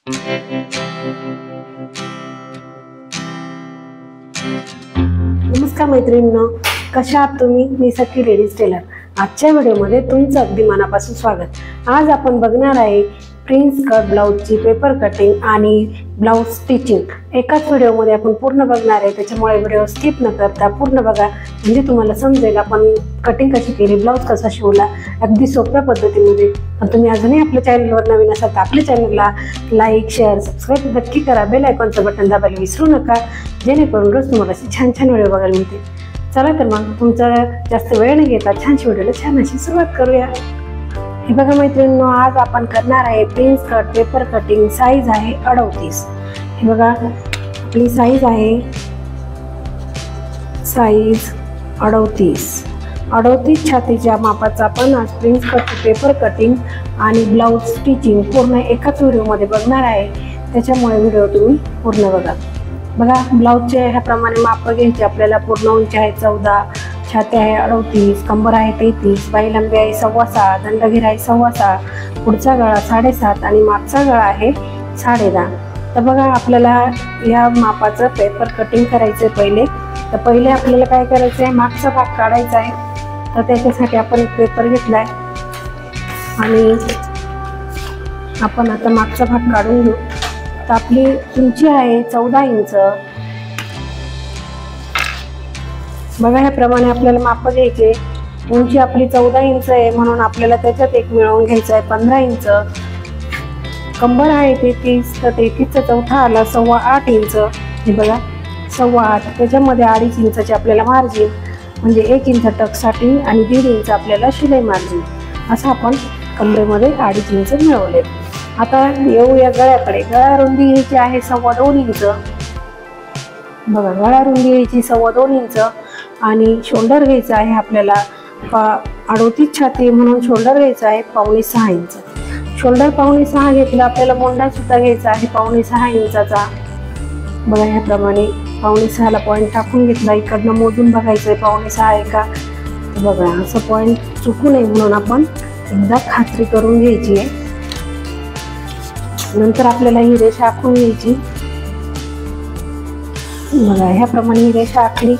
नमस्कार मैत्रिणींनो, कशा आहात तुम्ही? मी सखी लेडीज टेलर. आजच्या व्हिडिओमध्ये तुमचं अगदी मनापासून स्वागत. आज आपण बघणार आहे प्रिन्स कट ब्लाउजची पेपर कटिंग आणि ब्लाउज स्टिचिंग एकाच व्हिडिओमध्ये आपण पूर्ण बघणार आहे. त्याच्यामुळे व्हिडिओ स्किप न करता पूर्ण बघा, म्हणजे तुम्हाला समजेल आपण कटिंग कशी केली, ब्लाउज कसा शिवला अगदी सोप्या पद्धतीमध्ये. आणि तुम्ही अजूनही आपल्या चॅनलवर नवीन असाल तर आपल्या चॅनलला लाईक, शेअर, सबस्क्राईब नक्की करा. बेल आयकॉनचं बटन दाबायला विसरू नका, जेणेकरून रोज तुम्हाला अशी छान छान व्हिडिओ बघायला मिळते. चला तर मग तुमचा जास्त वेळ न घेता छानशी व्हिडिओला छान अशी सुरुवात करूया. हे बघा मैत्रिणींनो, आज आपण करणार आहे prince cut paper cutting. Size आहे 38. हे बघा आपली साईज आहे साईज 38 छातीच्या मापाचा आपण आज प्रिन्स कट पेपर कटिंग आणि ब्लाउज स्टिचिंग पूर्ण एकाच व्हिडिओमध्ये बघणार आहे. त्याच्यामुळे व्हिडिओ तुम्ही पूर्ण बघा. बघा ब्लाउजचे ह्याप्रमाणे माप घ्यायचे आपल्याला. पूर्ण उंची आहे 14, छाती आहे 38, कंबर आहे 33, बाई लंबी आहे 6.25, दंडघेर आहे 6.25, पुढचा गळा 7.5 आणि मागचा गळा आहे 10.5. तर बघा आपल्याला या मापाचं पेपर कटिंग करायचं आहे. पहिले आपल्याला काय करायचं आहे, मागचा भाग काढायचा आहे. तर त्याच्यासाठी आपण एक पेपर घेतलाय आणि आपण आता मागचा भाग काढून घेऊ. तर आपली उंची आहे 14 इंच. बघा ह्याप्रमाणे आपल्याला माप घ्यायचे. उंची आपली 14 इंच आहे, म्हणून आपल्याला त्याच्यात एक मिळवून घ्यायचा आहे 15 इंच. कंबर आहे 33, तर 33चा चौथा आला 8.25 इंच. हे बघा 8.25, त्याच्यामध्ये 2.5 इंचाचे आपल्याला मार्जिन, म्हणजे 1 इंच टक्ससाठी आणि 1.5 इंच आपल्याला शिलाई मार्जिन, असं आपण कमरेमध्ये 2.5 इंच मिळवले. आता येऊया गळ्याकडे. गळा रुंदी घ्यायची आहे 2.25 इंच. बघा गळा रुंदी घ्यायची 2.25 इंच आणि शोल्डर घ्यायचा आहे आपल्याला 38 छाती म्हणून शोल्डर घ्यायचा आहे 5.25 इंच. शोल्डर 5.25 घेतला. आपल्याला मोंढा सुद्धा घ्यायचा आहे 5.25 इंचाचा. बघा ह्याप्रमाणे 5.25ला पॉईंट टाकून घेतला. इकडनं मोजून बघायचं आहे 5.25 आहे का. बघा असं पॉईंट चुकू नये म्हणून आपण एकदा खात्री करून घ्यायची आहे. नंतर आपल्याला ही रेषा आखून घ्यायची. बघा ह्याप्रमाणे ही रेषा आखली.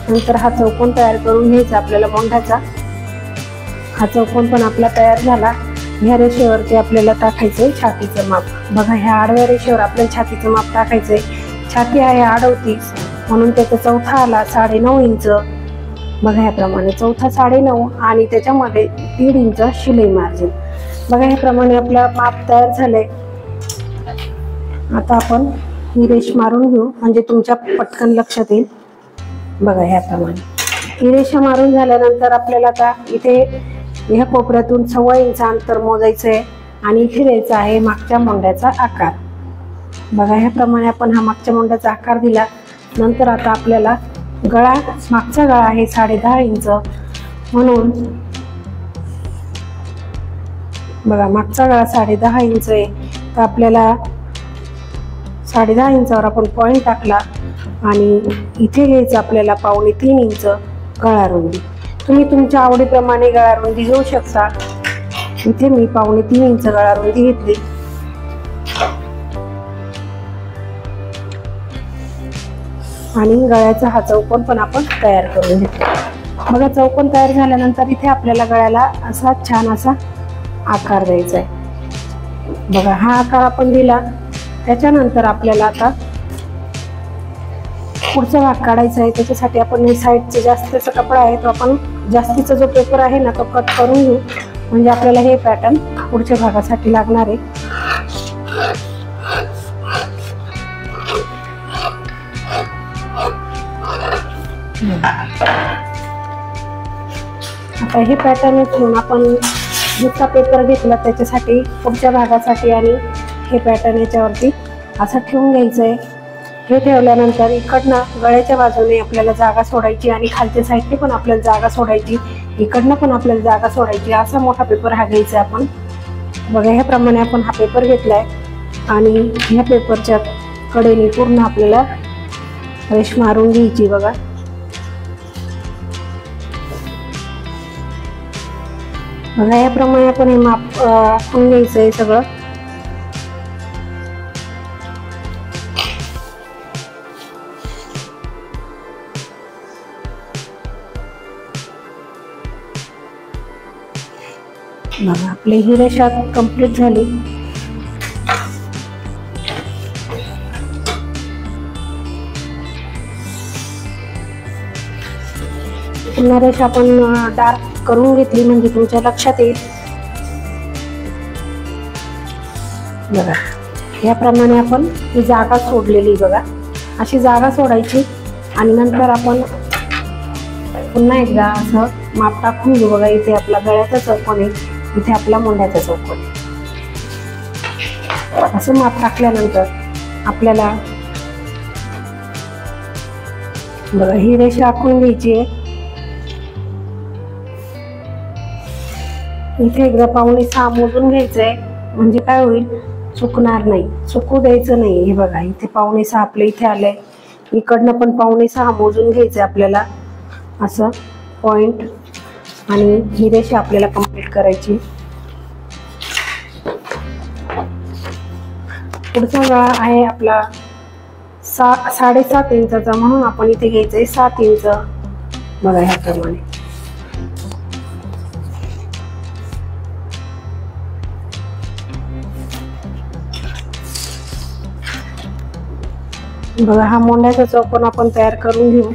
नंतर हा चौकोन तयार करून घ्यायचा आपल्याला मोंढाचा. हा चौकोन पण आपला तयार झाला. ह्या रेषेवरती आपल्याला टाकायचंय छातीचं माप. बघा ह्या आडव्या रेषेवर आपल्याला छातीचं माप टाकायचंय. छाती आहे 38, म्हणून त्याचा चौथा आला 9.5 इंच. बघा ह्याप्रमाणे चौथा 9.5 आणि त्याच्यामध्ये 1.5 इंच शिलाई मार्जिन. बघा ह्याप्रमाणे आपलं माप तयार झालंय. आता आपण ही रेष मारून घेऊ, म्हणजे तुमच्या पटकन लक्षात येईल. बघा ह्याप्रमाणे ही रेषा मारून झाल्यानंतर आपल्याला आता इथे ह्या कोपऱ्यातून 1.25 इंच अंतर मोजायचं आहे आणि इथे द्यायचा आहे मागच्या मोंढ्याचा आकार. बघा ह्याप्रमाणे आपण हा मागच्या मोंढ्याचा आकार दिला. नंतर आता आपल्याला गळा, मागचा गळा आहे 10.5 इंच, म्हणून बघा मागचा गळा 10.5 इंच आहे. तर आपल्याला 10.5 इंचावर आपण पॉईंट टाकला आणि इथे घ्यायचं आपल्याला 2.25 इंच गळा रुंदी. तुम्ही तुमच्या आवडीप्रमाणे गळा रुंदी घेऊ शकता. इथे मी 2.25 इंच गळा रुंदी घेतली. आणि गळ्याचा हा चौकोन पण आपण तयार करून घेतला. बघा चौकोन तयार झाल्यानंतर इथे आपल्याला गळ्याला असा छान असा आकार द्यायचा आहे. बघा हा आकार आपण दिला. त्याच्यानंतर आपल्याला आता पुढचा भाग काढायचा आहे. त्याच्यासाठी आपण हे साईडचा जास्तीचा कपडा आहे तो आपण जास्तीचा जो पेपर आहे ना तो कट करून घेऊ, म्हणजे आपल्याला हे पॅटर्न पुढच्या भागासाठी लागणार आहे. आता हे पॅटर्न घेऊन आपण जितका पेपर घेतला त्याच्यासाठी पुढच्या भागासाठी आणि हे पॅटर्न याच्यावरती असं ठेवून घ्यायचं आहे. हे ठेवल्यानंतर इकडनं गळ्याच्या बाजूने आपल्याला जागा सोडायची आणि खालच्या साईडने पण आपल्याला जागा सोडायची, इकडनं पण आपल्याला जागा सोडायची. असा मोठा पेपर हा घ्यायचा आपण. बघा ह्याप्रमाणे आपण हा पेपर घेतलाय आणि ह्या पेपरच्या कडेने पूर्ण आपल्याला रेष मारून घ्यायची. बघा बघा याप्रमाणे आपण हे माप आखून घ्यायचं आहे सगळं. बघा आपली ही रेषा कंप्लीट झाली. पुन्हा रेषा आपण डार्क करून घेतली म्हणजे तुमच्या लक्षात येईल. बघा याप्रमाणे आपण ही जागा सोडलेली बघा, अशी जागा सोडायची आणि नंतर आपण पुन्हा एकदा असं माप टाकून घेऊ. बघा इथे आपला गळ्याचा चौकोन आहे, इथे आपला मुंड्याचा चौकोन आहे. असं माप टाकल्यानंतर आपल्याला बघा ही रेषा आखून घ्यायची आहे. इथे एकदा 5.6 मोजून घ्यायचंय म्हणजे काय होईल, चुकणार नाही, चुकू द्यायचं नाही. हे बघा इथे 5.6 आपल्या इथे आलंय, इकडनं पण 5.6 मोजून घ्यायचंय आपल्याला असं पॉइंट, आणि ही रेषा आपल्याला कंप्लीट करायची. पुढचा गळा आहे आपला 7.5 इंचाचा म्हणून आपण इथे घ्यायचंय 7 इंच. बघा ह्याप्रमाणे बघा हा मोंड्याचा चौकोन आपण तयार करून घेऊ.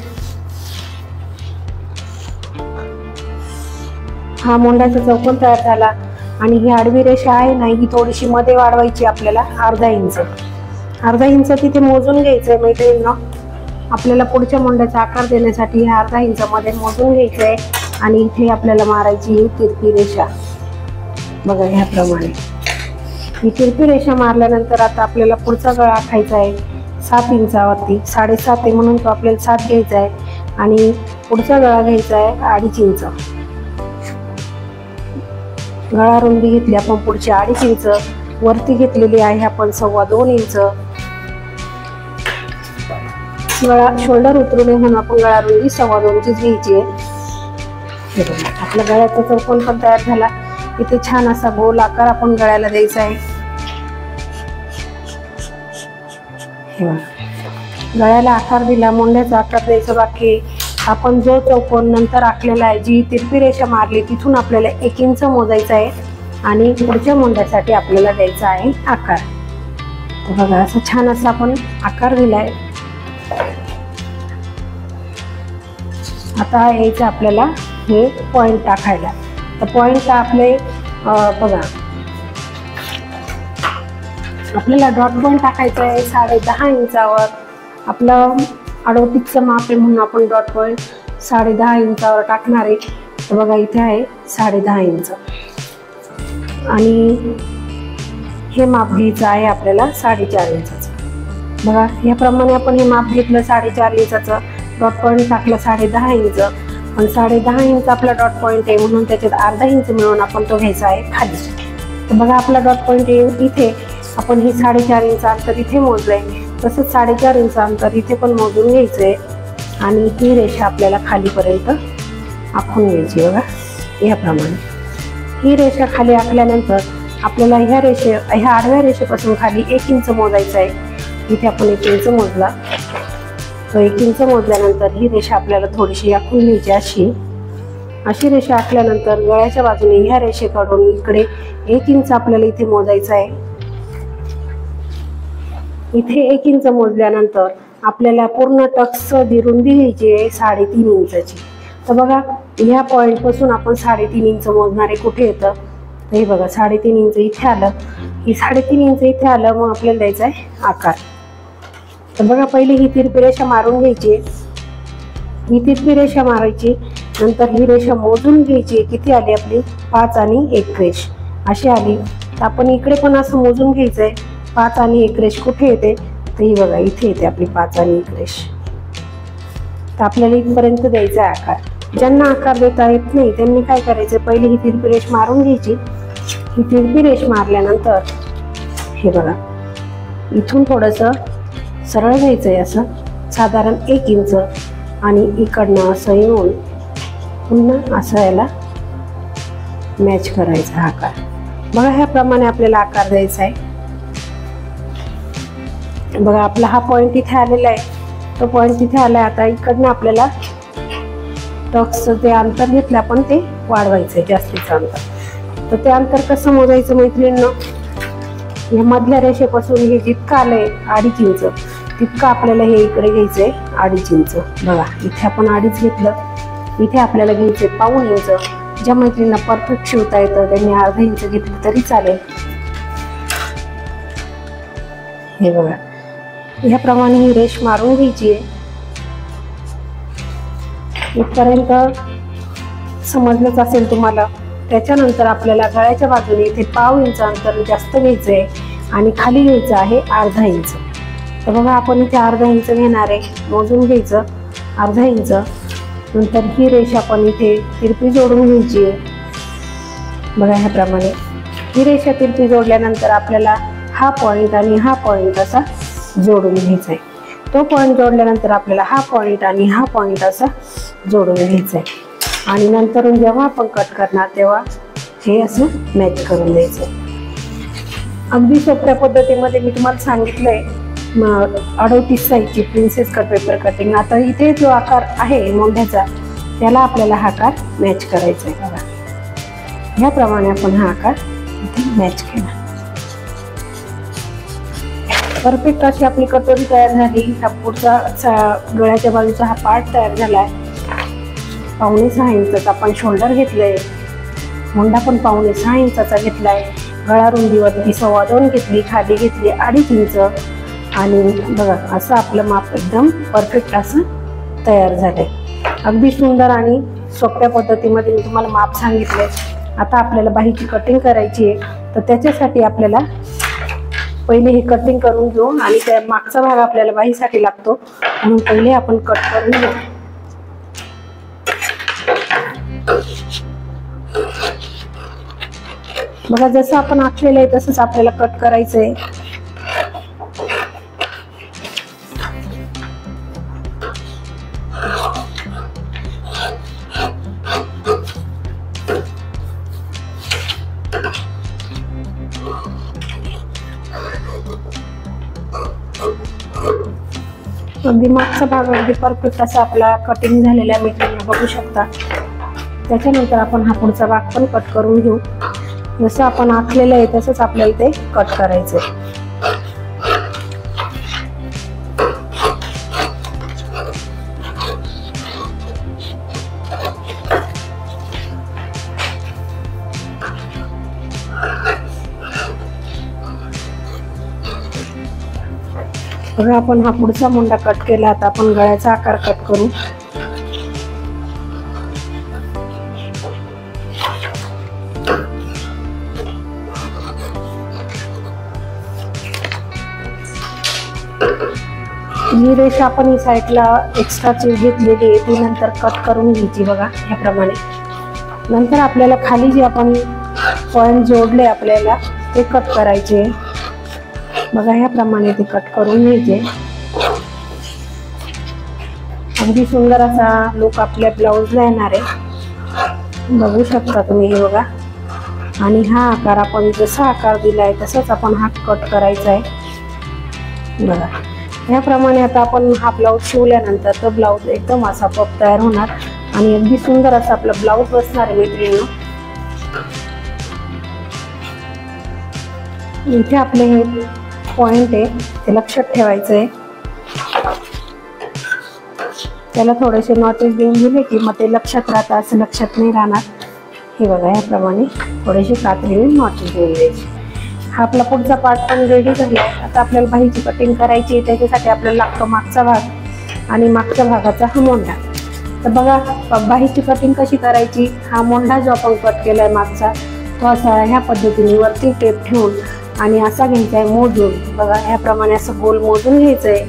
हा मोंड्याचा चौकोन तयार झाला आणि ही आडवी रेषा आहे ना, ही थोडीशी मध्ये वाढवायची आपल्याला अर्धा इंच तिथे मोजून घ्यायचंय मैत्रिणींनो. आपल्याला पुढच्या मोंड्याचा आकार देण्यासाठी हे अर्धा इंच मध्ये मोजून घ्यायचंय आणि इथे आपल्याला मारायची ही तिरपी रेषा. बघा ह्याप्रमाणे ही तिरपी रेषा मारल्यानंतर आता आपल्याला पुढचा गळा आखायचा आहे 7 इंचावरती. 7.5 आहे म्हणून तो आपल्याला 7 घ्यायचा आहे आणि पुढचा गळा घ्यायचा आहे 2.5 इंच. गळा रुंदी घेतली आपण पुढची 2.5 इंच, वरती घेतलेली आहे आपण 2.25 इंच. गळा शोल्डर उतरू नये म्हणून आपण गळा रुंदी 2.25 इंचीच घ्यायची आहे. आपला गळ्याचा चौकोन पण तयार झाला. इथे छान असा गोल आकार आपण गळ्याला द्यायचा आहे. गळ्याला आकार दिला, मोंड्याचा आकार द्यायचा बाकी. आपण जो चौकोन नंतर आखलेला आहे, जी तिरपी रेषा मारली तिथून आपल्याला 1 इंच मोजायचा आहे आणि पुढच्या मोंड्यासाठी आपल्याला द्यायचा आहे आकार. बघा असं छान असा आपण आकार दिलाय. आता यायचं आपल्याला हे पॉइंट टाकायला. तर पॉइंट आपले बघा आपल्याला डॉट पॉइंट टाकायचं आहे 10.5 इंचावर. आपलं 38चं माप आहे म्हणून आपण डॉट पॉइंट 10.5 इंचावर टाकणार आहे. तर बघा इथे आहे 10.5 इंच आणि हे माप घ्यायचं आहे आपल्याला 4.5 इंचाचं. बघा याप्रमाणे आपण हे माप घेतलं 4.5 इंचाचं, डॉट पॉइंट टाकलं 10.5 इंच. पण 10.5 इंच आपला डॉट पॉइंट आहे म्हणून त्याच्यात अर्धा इंच मिळून आपण तो घ्यायचा आहे खाली. तर बघा आपला डॉट पॉइंट इथे आपण ही 4.5 इंच अंतर इथे मोजलंय, तसंच 4.5 इंच अंतर इथे पण मोजून घ्यायचंय आणि ही रेषा आपल्याला खालीपर्यंत आखून घ्यायची. बघा याप्रमाणे ही रेषा खाली आखल्यानंतर आपल्याला ह्या आडव्या रेषेपासून खाली 1 इंच मोजायचं आहे. इथे आपण 1 इंच मोजला. तो 1 इंच मोजल्यानंतर ही रेषा आपल्याला थोडीशी आखून घ्यायची. अशी रेषा आखल्यानंतर गळ्याच्या बाजूने ह्या रेषेकडून इकडे 1 इंच आपल्याला इथे मोजायचं आहे. इथे 1 इंच मोजल्यानंतर आपल्याला पूर्ण टक्स जी रुंदी घ्यायची आहे 3.5 इंचाची. तर बघा ह्या पॉइंट पासून आपण 3.5 इंच मोजणार आहे. कुठे येतं तर हे बघा 3.5 इंच इथे आलं, ही 3.5 इंच इथे आलं, मग आपल्याला द्यायचा आहे आकार. तर बघा पहिली ही तिरपी रेषा मारून घ्यायची, ही तिरपी रेषा मारायची, नंतर ही रेषा मोजून घ्यायची. किती आली आपली 5 आणि 1 रेष अशी आली. तर आपण इकडे पण असं मोजून घ्यायचंय 5 आणि 1 रेष कुठे येते तर ही बघा इथे येते आपली 5 आणि 1 रेष. तर आपल्याला इथपर्यंत द्यायचा आहे आकार. ज्यांना आकार देता येत नाही त्यांनी काय करायचं, पहिली ही तिरपी रेष मारून घ्यायची. ही तिरपी रेष मारल्यानंतर हे बघा इथून थोडंसं सरळ घ्यायचंय असं साधारण 1 इंच आणि इकडनं असं येऊन पुन्हा असं याला मॅच करायचा आकार. बघा ह्याप्रमाणे आपल्याला आकार द्यायचा आहे. बघा आपला हा पॉइंट इथे आलेला आहे, तो पॉइंट इथे आलाय. आता इकडनं आपल्याला टक्सचं ते अंतर घेतलं आपण ते वाढवायचंय जास्तीचं अंतर. तर ते अंतर कसं मोजायचं मैत्रिणींनो, या मधल्या रेषेपासून हे जितकं आलंय 2.5 इंच तितकं आपल्याला हे इकडे घ्यायचंय 2.5 इंच. बघा इथे आपण 2.5 घेतलं, इथे आपल्याला घ्यायचंय 1.25 इंच. ज्या मैत्रिणींना परफेक्ट शिवता येतं त्यांनी 1/2 इंच घेतलं तरी चालेल. हे बघा ह्याप्रमाणे ही रेष मारून घ्यायची आहे. इथपर्यंत समजलंच असेल तुम्हाला. त्याच्यानंतर आपल्याला गळ्याच्या बाजूने इथे 1/2 इंच अंतर जास्त घ्यायचंय आणि खाली घ्यायचं आहे 1/2 इंच. तर बघा आपण इथे 1/2 इंच घेणार आहे, मोजून घ्यायचं 1/2 इंच. नंतर ही रेष आपण इथे तिरपी जोडून घ्यायची आहे. बघा ह्याप्रमाणे ही रेषा तिरपी जोडल्यानंतर आपल्याला हा पॉइंट आणि हा पॉइंट असा जोडून घ्यायचा आहे. तो पॉइंट जोडल्यानंतर आपल्याला हा पॉइंट आणि हा पॉइंट असा जोडून घ्यायचा आहे. आणि नंतरून जेव्हा आपण कट करणार तेव्हा हे असं मॅच करून द्यायचं. अगदी सोप्या पद्धतीमध्ये मी तुम्हाला सांगितलंय 38 साईजची प्रिन्सेस कट पेपर कटिंग. आता इथे जो आकार आहे मोंढ्याचा त्याला आपल्याला हा आकार मॅच करायचा आहे. बघा ह्याप्रमाणे आपण हा आकार इथे मॅच केला. परफेक्ट अशी आपली कटोरी तयार झाली. हा पुढचा गळ्याच्या बाजूचा हा पार्ट तयार झालाय. 5.5 इंचाचा आपण शोल्डर घेतलंय, मोंढा पण 5.5 इंचाचा घेतलाय. गळा रुंदीवरती 2.25 घेतली, खाली घेतली 2.5 इंच. आणि बघा असं आपलं माप एकदम परफेक्ट असं तयार झालंय. अगदी सुंदर आणि सोप्या पद्धतीमध्ये मी तुम्हाला माप सांगितलंय. आता आपल्याला बाहीची कटिंग करायची आहे, तर त्याच्यासाठी आपल्याला पहिले हे कटिंग करून घेऊ आणि त्या मागचा भाग आपल्याला बाहीसाठी लागतो म्हणून पहिले आपण कट करून घेऊ. बघा जसं आपण आखलेलं आहे तसंच आपल्याला कट करायचंय. अगदी मागचा भाग अगदी परफेक्ट असा आपला कटिंग झालेला मैत्रिणी बघू शकता. त्याच्यानंतर आपण हा पुढचा भाग पण कट करून घेऊ. जसं आपण आखलेलं आहे तसंच आपल्याला ते कट करायचंय. बघा आपण हा पुढचा मोंढा कट केला. आता आपण गळ्याचा आकार कट करू. ही रेषा आपण ही साईडला एक्स्ट्राची घेतलेली आहे ती नंतर कट करून घ्यायची. बघा ह्याप्रमाणे. नंतर आपल्याला खाली जे आपण पॉइंट जोडले आपल्याला ते कट करायचे. बघा ह्याप्रमाणे ते कट करून घ्यायचे. अगदी सुंदर असा लुक आपल्या ब्लाऊजला येणार आहे. बघू शकता तुम्ही हे बघा. आणि हा आकार आपण जसा आकार दिलाय तसंच आपण हा कट करायचा आहे. बघा ह्याप्रमाणे आता आपण हा ब्लाऊज शिवल्यानंतर तो ब्लाऊज एकदम असा पफ तयार होणार आणि अगदी सुंदर असा आपला ब्लाऊज बसणार आहे मैत्रिणींनो. इथे आपले हे पॉइंट आहे ते लक्षात ठेवायचं आहे. त्याला थोडेसे नॉटेज देऊन दिले की मग ते लक्षात राहतं, असं लक्षात नाही राहणार. हे बघा ह्याप्रमाणे थोडेसे कात्रीने नॉटेज देऊन द्यायचे. हा आपला पुढचा पार्ट पण रेडी झाला. आता आपल्याला बाहीची कटिंग करायची. त्याच्यासाठी आपल्याला लागतो मागचा भाग आणि मागच्या भागाचा हा मोंढा. तर बघा बाहीची कटिंग कशी करायची. हा मोंढा जो आपण कट केलाय मागचा तो असा ह्या पद्धतीने वरती टेप ठेवून आणि असा घ्यायचा आहे मोजून. बघा ह्याप्रमाणे असं गोल मोजून घ्यायचं आहे.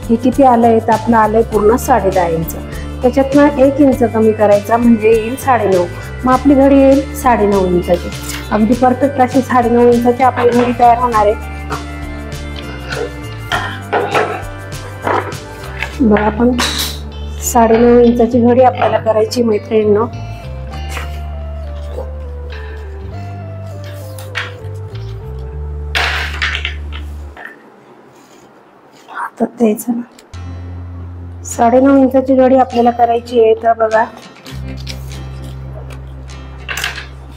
हे किती आलंय तर आपलं आलंय पूर्ण 10.5 इंच. त्याच्यातनं 1 इंच कमी करायचा म्हणजे येईल 9.5. मग आपली घडी येईल 9.5 इंचाची. अगदी परफेक्ट अशी 9.5 इंचाची आपली घडी तयार होणार आहे. बघा आपण 9.5 इंचाची घडी आपल्याला करायची मैत्रिणींनो. तर तेच 9.5 इंचाची घडी आपल्याला करायची आहे. तर बघा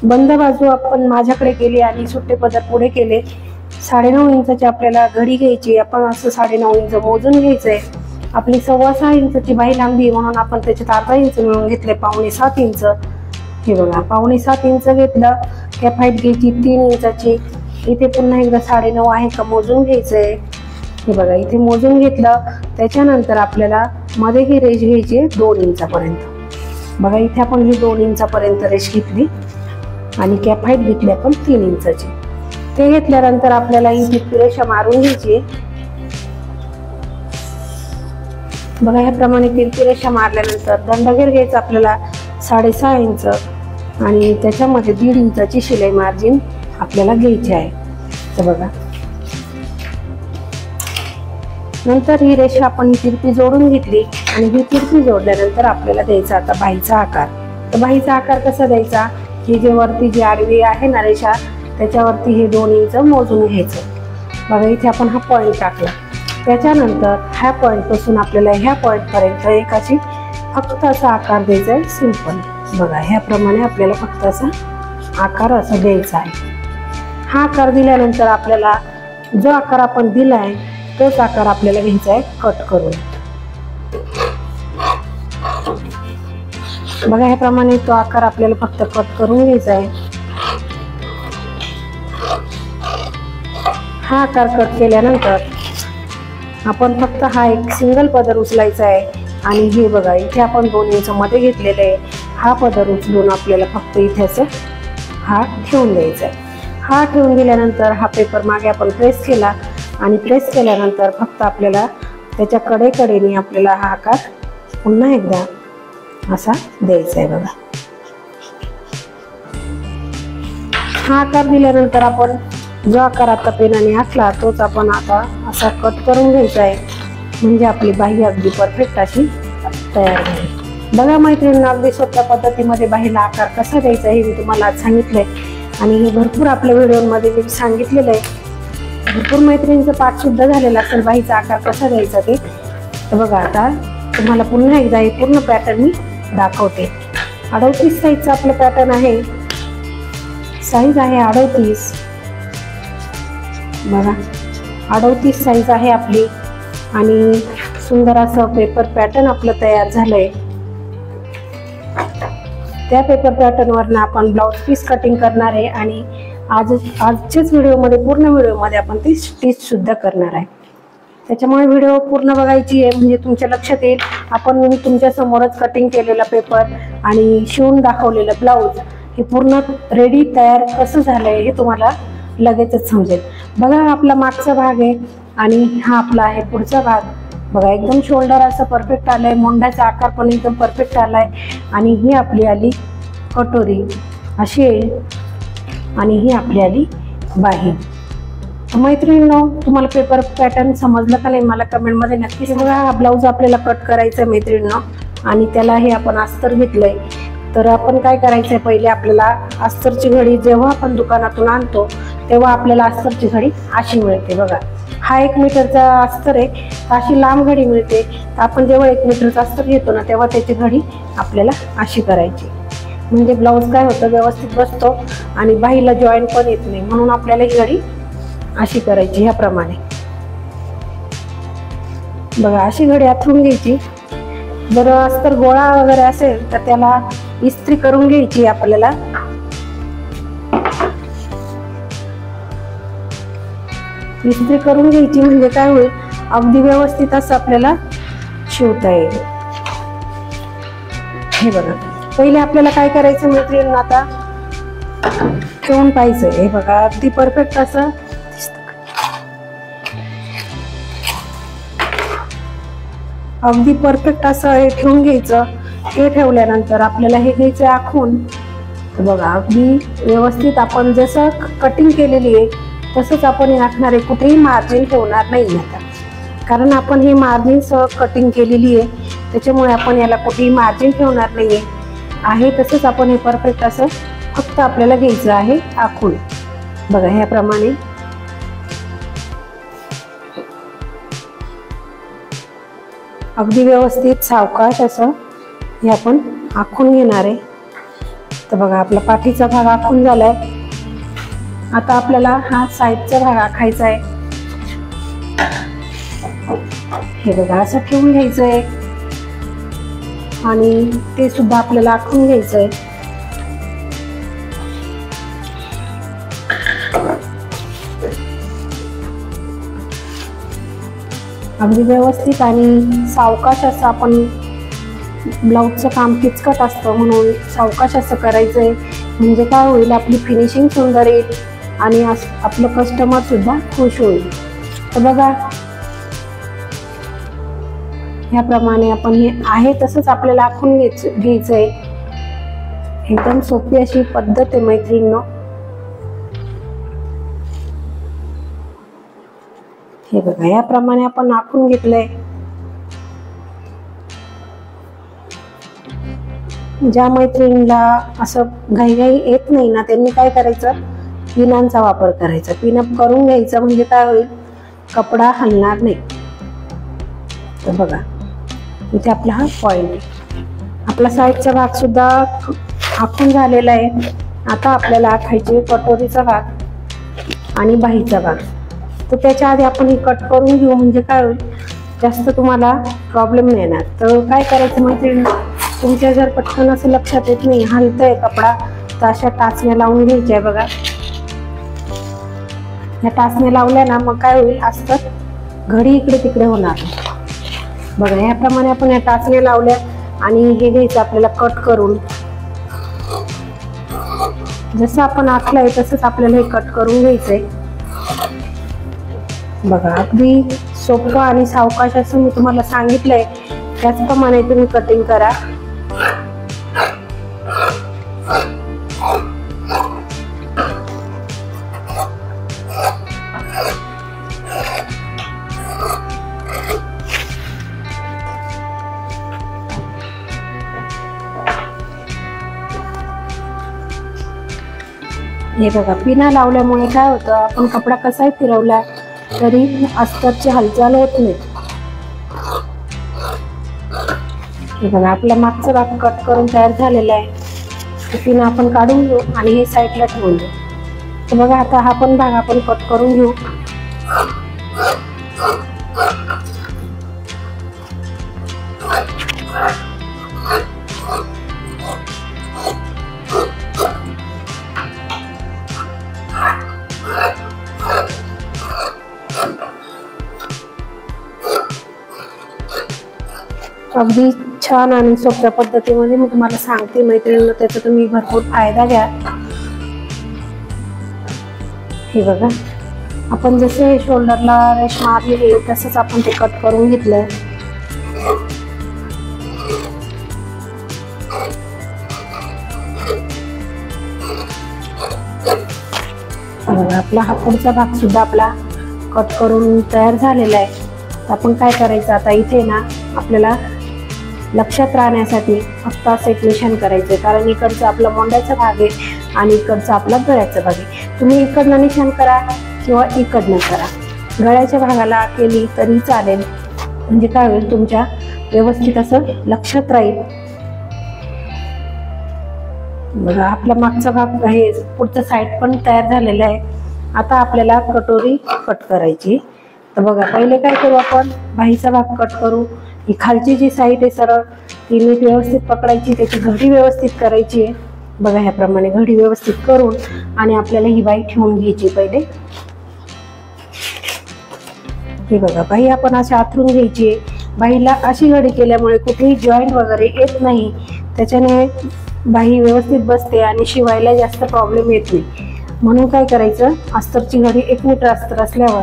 बंद बाजू आपण माझ्याकडे केली आणि सुट्टे पदर पुढे केले. 9.5 इंचाची आपल्याला घडी घ्यायची. आपण असं 9.5 इंच मोजून घ्यायचंय. आपली 6.25 इंचाची बाही लांबी म्हणून आपण त्याच्यात अर्धा इंच मिळून घेतले, 6.25 इंच. हे बघा 6.25 इंच घेतलं. कॅप हाईट घ्यायची 3 इंचाची. इथे पुन्हा एकदा 9.5 आहे का मोजून घ्यायचंय. हे बघा इथे मोजून घेतलं. त्याच्यानंतर आपल्याला मध्ये ही रेष घ्यायची 2 इंचापर्यंत. बघा इथे आपण ही 2 इंचापर्यंत रेष घेतली आणि कॅप हाईट घेतली आपण 3 इंचाची. ते घेतल्यानंतर आपल्याला ही तिरपी रेषा मारून घ्यायची. बघा ह्याप्रमाणे तिरपी रेषा मारल्यानंतर दंडगेर घ्यायचा आपल्याला 6.5 इंच आणि त्याच्यामध्ये 1.5 इंचाची शिलाई मार्जिन आपल्याला घ्यायची आहे. तर बघा नंतर ही रेषा आपण तिरपी जोडून घेतली आणि ही तिरपी जोडल्यानंतर आपल्याला द्यायचा आता बाहीचा आकार. तर बाहीचा आकार कसा द्यायचा, ही जे वरती जी आडवी आहे ना रेषा त्याच्यावरती हे 2 इंच मोजून घ्यायचं. बघा इथे आपण हा पॉईंट टाकला. त्याच्यानंतर ह्या पॉईंट पासून आपल्याला ह्या पॉईंट पर्यंत एकाची फक्त असा आकार द्यायचा आहे, सिंपल. बघा ह्याप्रमाणे आपल्याला फक्त असा आकार असा द्यायचा आहे. हा आकार दिल्यानंतर आपल्याला जो आकार आपण दिलाय तोच आकार आपल्याला घ्यायचा आहे कट करून. बघा ह्याप्रमाणे तो आकार आपल्याला फक्त कट करून घ्यायचा आहे. हा आकार कट केल्यानंतर आपण फक्त हा एक सिंगल पदर उचलायचा आहे आणि हे बघा इथे आपण 2 इंच मध्ये घेतलेले आहे. हा पदर उचलून आपल्याला फक्त इथे असं हा ठेवून द्यायचा आहे. हा ठेवून दिल्यानंतर हा पेपर मागे आपण प्रेस केला आणि प्रेस केल्यानंतर फक्त आपल्याला त्याच्या कडेकडेने आपल्याला हा आकार पुन्हा एकदा असा द्यायचा आहे. बघा हा आकार दिल्यानंतर आपण जो आकार आता पेनाने आखला तोच आपण आता असा कट करून घ्यायचा आहे, म्हणजे आपली बाही अगदी परफेक्ट अशी तयार होईल. बघा मैत्रिणींना अगदी सोप्या पद्धतीमध्ये बाहीला आकार कसा द्यायचा हे मी तुम्हाला आज सांगितलंय आणि हे भरपूर आपल्या व्हिडिओमध्ये मी सांगितलेलं आहे. भरपूर मैत्रिणींचं पाठ सुद्धा झालेला असेल बाहीचा आकार कसा द्यायचा ते. तर बघा आता तुम्हाला पुन्हा एकदा हे पूर्ण पॅटर्न मी दाखवते. 38 साईजचा आपलं पॅटर्न आहे. साईज आहे 38. बघा 38 साईज आहे आपली आणि सुंदर असं पेपर पॅटर्न आपलं तयार झालंय. त्या पेपर पॅटर्नवरनं आपण ब्लाउज पीस कटिंग करणार आहे आणि आजच्याच व्हिडिओमध्ये पूर्ण व्हिडिओमध्ये आपण ती स्टिच सुद्धा करणार आहे. त्याच्यामुळे व्हिडिओ पूर्ण बघायची आहे म्हणजे तुमच्या लक्षात येईल आपण तुमच्या समोरच कटिंग केलेला पेपर आणि शिवून दाखवलेलं ब्लाऊज हे पूर्ण रेडी तयार कसं झालंय हे तुम्हाला लगेचच समजेल. बघा आपला मागचा भाग आहे आणि हा आपला आहे पुढचा भाग. बघा एकदम शोल्डर असं परफेक्ट आलंय, मोंढ्याचा आकार पण एकदम परफेक्ट आलाय आणि ही आपली आली कटोरी अशी येईल आणि ही आपली आली बाही. मैत्रिणींनो तुम्हाला पेपर पॅटर्न समजलं का नाही मला कमेंटमध्ये नक्की सांगा. हा ब्लाऊज आपल्याला कट करायचा आहे मैत्रिणींनो आणि त्याला हे आपण अस्तर घेतलंय. तर आपण काय करायचंय पहिले आपल्याला अस्तरची घडी जेव्हा आपण दुकानातून आणतो तेव्हा आपल्याला अस्तरची घडी अशी मिळते. बघा हा 1 मीटरचा अस्तर आहे, अशी लांब घडी मिळते. तर आपण जेव्हा 1 मीटरचा अस्तर घेतो ना तेव्हा त्याची घडी आपल्याला अशी करायची म्हणजे ब्लाऊज काय होतं व्यवस्थित बसतो आणि बाहीला जॉईंट पण येत नाही. म्हणून आपल्याला ही घडी अशी करायची ह्याप्रमाणे. बघा अशी घडी आथरून घ्यायची. जर अस्तर गोळा वगैरे असेल तर त्याला इस्त्री करून घ्यायची आपल्याला. इस्त्री करून घ्यायची म्हणजे काय होईल अगदी व्यवस्थित असं आपल्याला शिवता येईल. हे बघा पहिले आपल्याला काय करायचं मैत्रिणींना आता ठेवून पाहिजे. हे बघा अगदी परफेक्ट असं अगदी परफेक्ट असं हे ठेवून घ्यायचं. हे ठेवल्यानंतर आपल्याला हे घ्यायचं आखून. बघा अगदी व्यवस्थित आपण जसं कटिंग केलेली आहे तसंच आपण हे आखणार आहे. कुठेही मार्जिन ठेवणार नाही आता कारण आपण हे मार्जिन सह कटिंग केलेली आहे त्याच्यामुळे आपण याला कुठेही मार्जिन ठेवणार नाहीये. आहे तसंच आपण हे परफेक्ट असं फक्त आपल्याला घ्यायचं आहे आखून. बघा ह्याप्रमाणे अगदी व्यवस्थित सावकाश असं हे आपण आखून घेणार आहे. तर बघा आपला पाठीचा भाग आखून झालाय. आता आपल्याला हा साईडचा भाग आखायचा आहे. हे बघा असं ठेवून घ्यायचंय आणि ते सुद्धा आपल्याला आखून घ्यायचंय. अगदी व्यवस्थित आणि सावकाश असं आपण, ब्लाऊजचं काम किचकट असतं म्हणून सावकाश असं करायचंय. म्हणजे काय होईल, आपली फिनिशिंग सुंदर येईल आणि आपलं कस्टमर सुद्धा खुश होईल. तर बघा ह्याप्रमाणे आपण हे आहे तसंच आपल्याला आखून घ्यायचंय. एकदम सोपी अशी पद्धत आहे मैत्रिणींनो. हे बघा याप्रमाणे आपण आखून घेतलंय. ज्या मैत्रिणीला असं घाईघाई येत नाही ना, त्यांनी काय करायचं, पिनांचा वापर करायचा. पिनअप करून घ्यायचं म्हणजे काय होईल, कपडा हलणार नाही. तर बघा इथे आपला हा पॉइंट आहे. आपला साईडचा भाग सुद्धा आखून झालेला आहे. आता आपल्याला आखायचे कटोरीचा भाग आणि बाहीचा भाग. तर त्याच्या आधी आपण हे कट करून घेऊ म्हणजे काय होईल, जास्त तुम्हाला प्रॉब्लेम नाही येणार. तर काय करायचं मैत्रिणी, तुमच्या जर पटकन असं लक्षात येत नाही, हलतंय कपडा, तर अशा टाचण्या लावून घ्यायच्या. बघा या टाचण्या लावल्या ना, मग काय होईल, अस्तर घडी इकडे तिकडे होणार. बघा याप्रमाणे आपण या टाचण्या लावल्या आणि हे घ्यायचं आपल्याला कट करून. जसं आपण आखलंय तसंच आपल्याला हे कट करून घ्यायचंय. बघा अगदी सोपं आणि सावकाश असं मी तुम्हाला सांगितलंय, त्याचप्रमाणे तुम्ही कटिंग करा. हे बघा पिना लावल्यामुळे काय होतं, आपण कपडा कसाही फिरवला तरी अस्तरची हालचाल होत नाही. हे बघा आपला मागचा भाग कट करून तयार झालेला आहे. पिना आपण काढून घेऊ आणि हे साईडला ठेवून देऊ. तर बघा आता हा पण भाग आपण कट करून घेऊ. अगदी छान आणि सोप्या पद्धतीमध्ये मी तुम्हाला सांगते मैत्रिणींनो, त्याचा तुम्ही भरपूर फायदा घ्या. हे बघा आपण जसे शोल्डरला रेश मारलेली तसंच आपण ते कट करून घेतलंय. आपला हा पुढचा भाग सुद्धा आपला कट करून तयार झालेला आहे. तर आपण काय करायचं आता, इथे ना आपल्याला लक्षात राहण्यासाठी फक्त असं एक निशाण करायचं, कारण इकडचं आपला मोंड्याचा भाग आहे आणि इकडचं आपला गळ्याचा भाग आहे. तुम्ही इकडनं निशाण करा किंवा इकडनं करा, गळ्याच्या भागाला केली तरी चालेल. म्हणजे काय होईल, तुमच्या व्यवस्थित असं लक्षात राहील. बघा आपला मागचा भाग आहे, पुढचा साईड पण तयार झालेला आहे. आता आपल्याला कटोरी कट करायची. तर बघा पहिले काय करू, आपण बाहीचा भाग कट करू. ही खालची जी साईड आहे सरळ, ती नीट व्यवस्थित पकडायची, त्याची घडी व्यवस्थित करायची आहे. बघा ह्याप्रमाणे घडी व्यवस्थित करून आणि आपल्याला ही बाही ठेवून घ्यायची पहिले. हे बघा बाही आपण अशी आथरून घ्यायची आहे. बाहीला अशी घडी केल्यामुळे कुठेही जॉईंट वगैरे येत नाही, त्याच्याने बाही व्यवस्थित बसते आणि शिवायला जास्त प्रॉब्लेम येत नाही. म्हणून काय करायचं, अस्तरची घडी 1 मीटर अस्तर असल्यावर,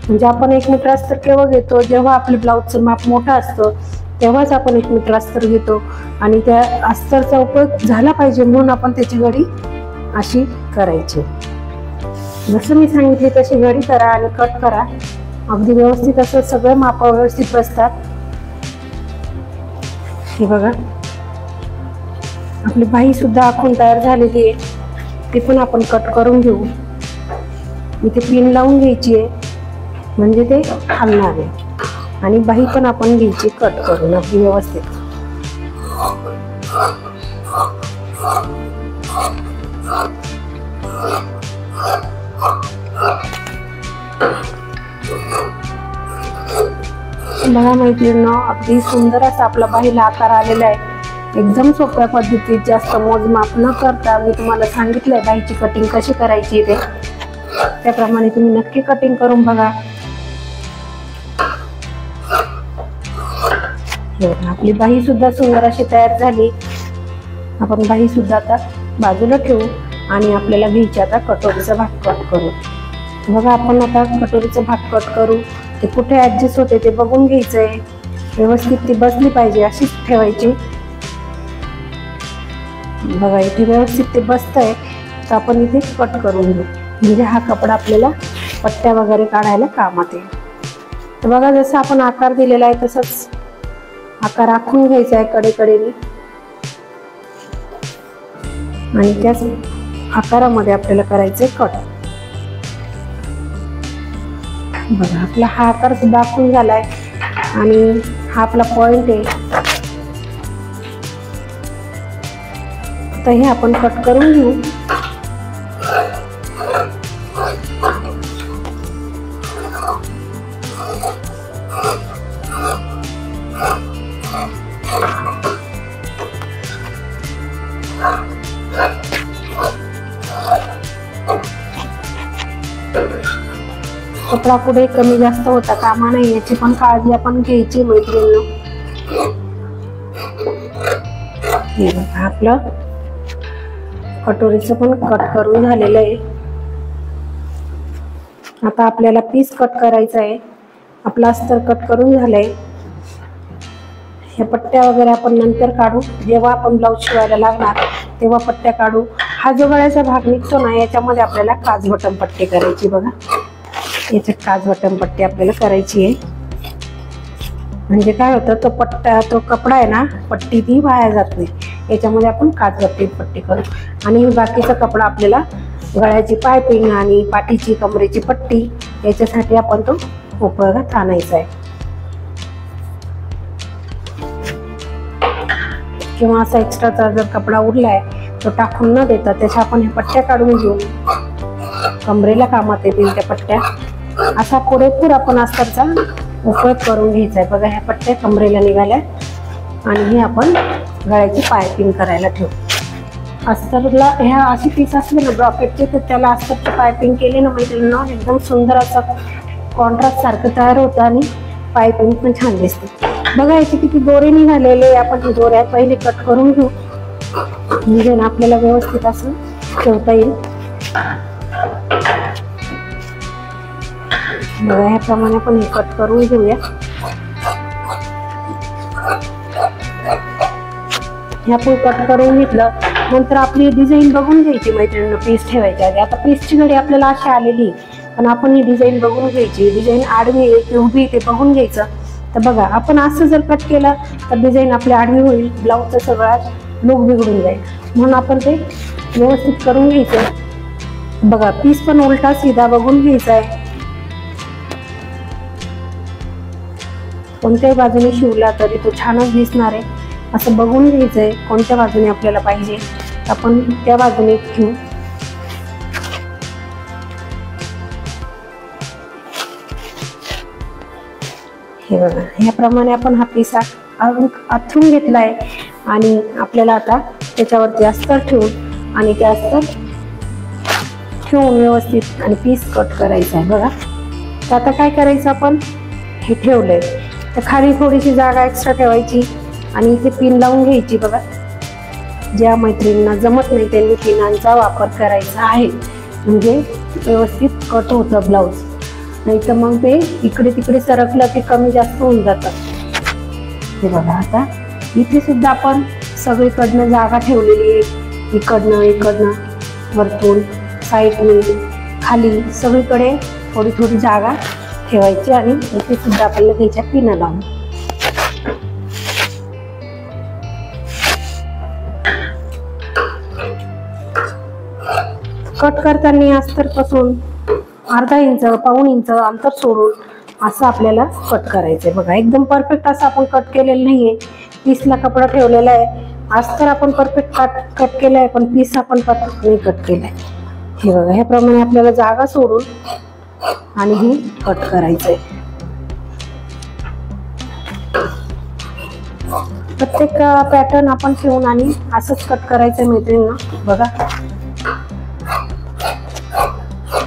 म्हणजे आपण 1 मीटर अस्तर केव्हा घेतो, जेव्हा आपले ब्लाऊजचं माप मोठं असतं तेव्हाच आपण 1 मीटर अस्तर घेतो. आणि त्या अस्तरचा उपयोग झाला पाहिजे म्हणून आपण त्याची घडी अशी करायची. जसं मी सांगितले तशी घडी करा आणि कट करा. अगदी व्यवस्थित असं सगळं माप व्यवस्थित बसतात. हे बघा आपली बाही सुद्धा आखून तयार झालेली आहे, ती पण आपण कट करून घेऊ. इथे पिन लावून घ्यायची आहे म्हणजे ते हलणार आहे. आणि बाही पण आपण घ्यायची कट करून अगदी व्यवस्थित. बघा मैत्रिणींनो, अगदी सुंदर असा आपला बाहीला आकार आलेला आहे। एकदम सोप्या पद्धतीत, जास्त मोजमाप न करता मी तुम्हाला सांगितलंय बाहीची कटिंग कशी करायची ते, त्याप्रमाणे तुम्ही नक्की कटिंग करून बघा। आपली बाही सुद्धा सुंदर अशी तयार झाली। आपण बाही सुद्धा आता बाजूला ठेवू आणि आपल्याला घ्यायची आता कटोरीचा भाग कट करू। बघा आपण आता कटोरीचा भाग कट करू, ते कुठे ऍडजस्ट होते ते बघून घ्यायचंय, व्यवस्थित ती बसली पाहिजे अशीच ठेवायची। बघा इथे व्यवस्थित ते बसतंय, तर आपण इथे कट करून घेऊ, म्हणजे हा कपडा आपल्याला पट्ट्या वगैरे काढायला कामात येईल। तर बघा जसं आपण आकार दिलेला आहे तसंच आकार आखून घ्यायचा आहे कडेकडेने, आणि त्याच आकारामध्ये आपल्याला करायचंय कट। बघा आपला हा आकार सुद्धा आखून झालाय आणि हा आपला पॉइंट आहे, तर हे आपण कट करून घेऊ। कपडा कुठे कमी जास्त होता कामा नाही, याची पण काळजी आपण घ्यायची मैत्रिणींनो। हे बघा आपलं कटोरीचं पण कट करून झालेलं आहे। आता आपल्याला पीस कट करायचा आहे। आपलं अस्तर कट करून झालंय, हे पट्ट्या वगैरे आपण नंतर काढू, जेव्हा आपण ब्लाऊज शिवायला लागणार तेव्हा पट्ट्या काढू। हा जो गळ्याचा भाग निघतो ना, याच्यामध्ये आपल्याला काज बटन पट्टी करायची। बघा याच्यात काज बटन पट्टी आपल्याला करायची आहे, म्हणजे काय होतं, तो पट्टा तो कपडा आहे ना, पट्टी ती वाया जात नाही, याच्यामध्ये आपण काज बटन पट्टी करू। आणि बाकीचा कपडा आपल्याला गळ्याची पायपिंग आणि पाठीची कमरेची पट्टी याच्यासाठी आपण तो उपयोगात आणायचा आहे। किंवा असा एक्स्ट्राचा जर कपडा उरलाय तो टाकून न देता त्याच्या आपण हे पट्ट्या काढून घेऊ, कमरेला कामात येतील त्या पट्ट्या। असा पुरेपूर आपण अस्तरचा उपयोग करून घ्यायचा आहे। बघा ह्या पट्ट्या कमरेला निघाल्या आणि हे आपण गळ्याची पायपिंग करायला ठेवू। अस्तरला ह्या अशी पीस असले ना ब्रॉकेटचे, तर त्याला अस्तरची पायपिंग केली ना मैत्रिणींनो, एकदम सुंदर असं कॉन्ट्रास्ट सारखं तयार होतं आणि पायपिंग पण छान दिसते। बघा याचे किती दोरे निघालेले, आपण हे दोऱ्या पहिले कट करून घेऊ, म्हणजे ना आपल्याला व्यवस्थित असं ठेवता येईल। बघा ह्याप्रमाणे आपण हे कट करून घेऊया। हे आपण कट करून घेतलं, नंतर आपली डिझाईन बघून घ्यायची मैत्रिणींनो, पीस ठेवायच्या आधी। आता पीसची घडी आपल्याला अशी आलेली, पण आपण ही डिझाईन बघून घ्यायची, डिझाईन आडवी आहे की उभी ते बघून घ्यायचं। तर बघा आपण असं जर कट केलं तर डिझाईन आपली आडवी होईल, ब्लाऊजचा सगळा लुक बिघडून जाईल, म्हणून आपण ते व्यवस्थित करून घ्यायचं। बघा पीस पण उलटा सीधा बघून घ्यायचा आहे, कोणत्याही बाजूने शिवला तरी तो छानच दिसणार आहे, असं बघून घ्यायचंय कोणत्या बाजूने आपल्याला पाहिजे, आपण त्या बाजूने घेऊ। हे बघा याप्रमाणे आपण हा पीस आथरून घेतलाय आणि आपल्याला आता त्याच्यावरती अस्तर ठेवून आणि ते अस्तर ठेवून व्यवस्थित आणि पीस कट करायचा आहे। बघा तर आता काय करायचं, आपण हे ठेवलंय तर खाली थोडीशी जागा एक्स्ट्रा ठेवायची आणि इथे पिन लावून घ्यायची। बघा ज्या मैत्रिणींना जमत नाही त्यांनी पिनांचा वापर करायचा आहे, म्हणजे व्यवस्थित कट होतं ब्लाऊज, नाही तर मग ते इकडे तिकडे सरकलं की कमी जास्त होऊन जातं। हे बघा आता इथे सुद्धा आपण सगळीकडनं जागा ठेवलेली आहे, इकडनं वरतून साईडने खाली सगळीकडे थोडी थोडी जागा ठेवायची आणि इथे सुद्धा आपल्याला त्याच्या पिना लावून कट करताना अस्तरपासून अर्धा इंच पाऊण इंच अंतर सोडून असं आपल्याला कट करायचंय। बघा एकदम परफेक्ट असं आपण कट केलेलं नाहीये, पीसला कपडा ठेवलेला आहे, अस्तर आपण परफेक्ट कट केलाय पण पीस आपण परफेक्ट नाही कट केलाय। हे बघा ह्याप्रमाणे आपल्याला जागा सोडून आणि हे कट करायचंय। प्रत्येक पॅटर्न आपण शिवून आणि असंच कट करायचं मैत्रिणींनो. बघा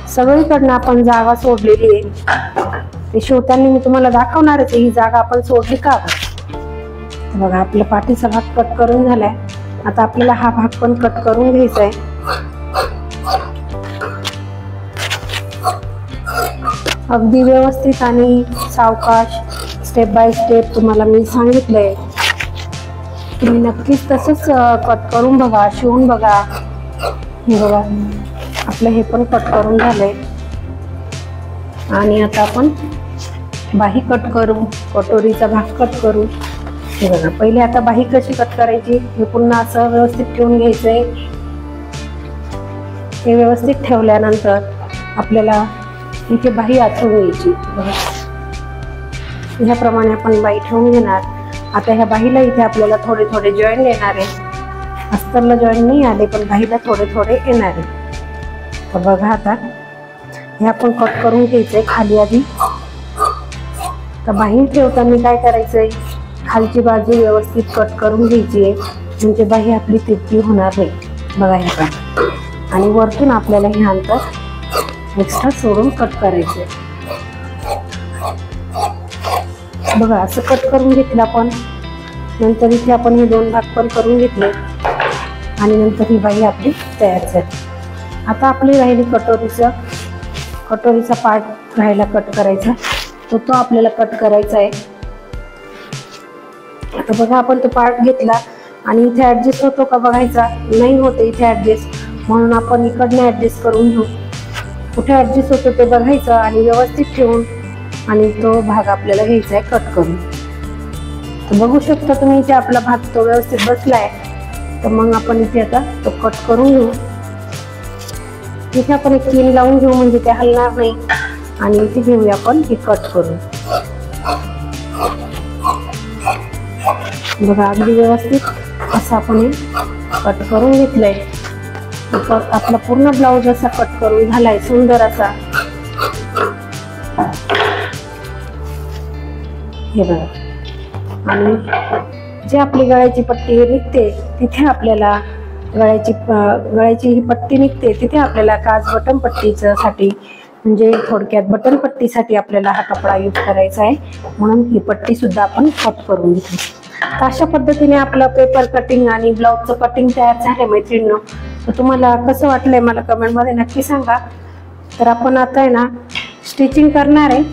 सगळीकडनं आपण जागा सोडलेली आहे. ते शिवताना मी तुम्हाला दाखवणारच ही जागा आपण सोडली का. बघा आपला पाठीचा भाग कट करून झालाय. आता आपल्याला हा भाग पण कट करून घ्यायचा आहे. अगदी व्यवस्थित आणि सावकाश स्टेप बाय स्टेप तुम्हाला मी सांगितलंय. तुम्ही नक्कीच तसंच कट करून बघा, शिवून बघा. हे बघा आपलं हे पण कट करून झालंय. आणि आता आपण बाही कट करू, कटोरीचा भाग कट करू. हे बघा पहिले आता बाही कशी कट करायची हे पुन्हा असं व्यवस्थित ठेवून घ्यायचंय. हे व्यवस्थित ठेवल्यानंतर आपल्याला इथे बाही आखून घ्यायची. बघा ह्याप्रमाणे आपण बाही ठेवून घेणार. आता ह्या बाहीला इथे आपल्याला थोडे थोडे जॉईन येणार आहे. अस्तरला जॉईन नाही आले पण बाहीला थोडे थोडे येणार आहे. तर बघा आता हे आपण कट करून घ्यायचंय खाली आधी. तर बाही ठेवताना काय करायचंय, खालची बाजू व्यवस्थित कट करून घ्यायची आहे म्हणजे बाही आपली तिरकी होणार नाही. बघा हे का. आणि वरतून आपल्याला हे अंतर एक्स्ट्रा सोडून कट करायचे. बघा असं कट करून घेतलं आपण. नंतर इथे आपण हे दोन भाग पण करून घेतले आणि नंतर ही बाही आपली तयार झाली. आता आपली राहिली कटोरीचा पार्ट राहिला कट करायचा. तो आपल्याला कट करायचा आहे. आता बघा आपण तो पार्ट घेतला आणि इथे ऍडजस्ट होतो का बघायचा. नाही होते इथे ऍडजस्ट, म्हणून आपण इकडनं ऍडजस्ट करून घेऊ. कुठे ऍडजस्ट होतो ते बघायचं आणि व्यवस्थित ठेवून आणि तो भाग आपल्याला घ्यायचा आहे कट करून. तर बघू शकता तुम्ही इथे आपला भाग तो व्यवस्थित बसलाय. तर मग आपण इथे आता तो कट करून घेऊ. इथे आपण एक पिन लावून घेऊ म्हणजे ते हलणार नाही. आणि इथे घेऊया आपण हे कट करून. बघा अगदी व्यवस्थित असं आपण हे कट करून घेतलंय. आपला पूर्ण ब्लाऊज असा कट करून झालाय सुंदर असा. हे बघा. आणि जे आपली गळ्याची पट्टी निघते तिथे आपल्याला गळ्याची ही पट्टी निघते तिथे आपल्याला काज बटन पट्टीच्या साठी म्हणजे थोडक्यात बटन पट्टीसाठी आपल्याला हा कपडा यूज करायचा आहे. म्हणून ही पट्टी सुद्धा आपण कट करून घेतली. तर अशा पद्धतीने आपलं पेपर कटिंग आणि ब्लाऊजचं कटिंग तयार झालंय मैत्रिणींनो. तर तुम्हाला कसं वाटलंय मला कमेंटमध्ये नक्की सांगा. तर आपण आता आहे ना स्टिचिंग करणार आहे.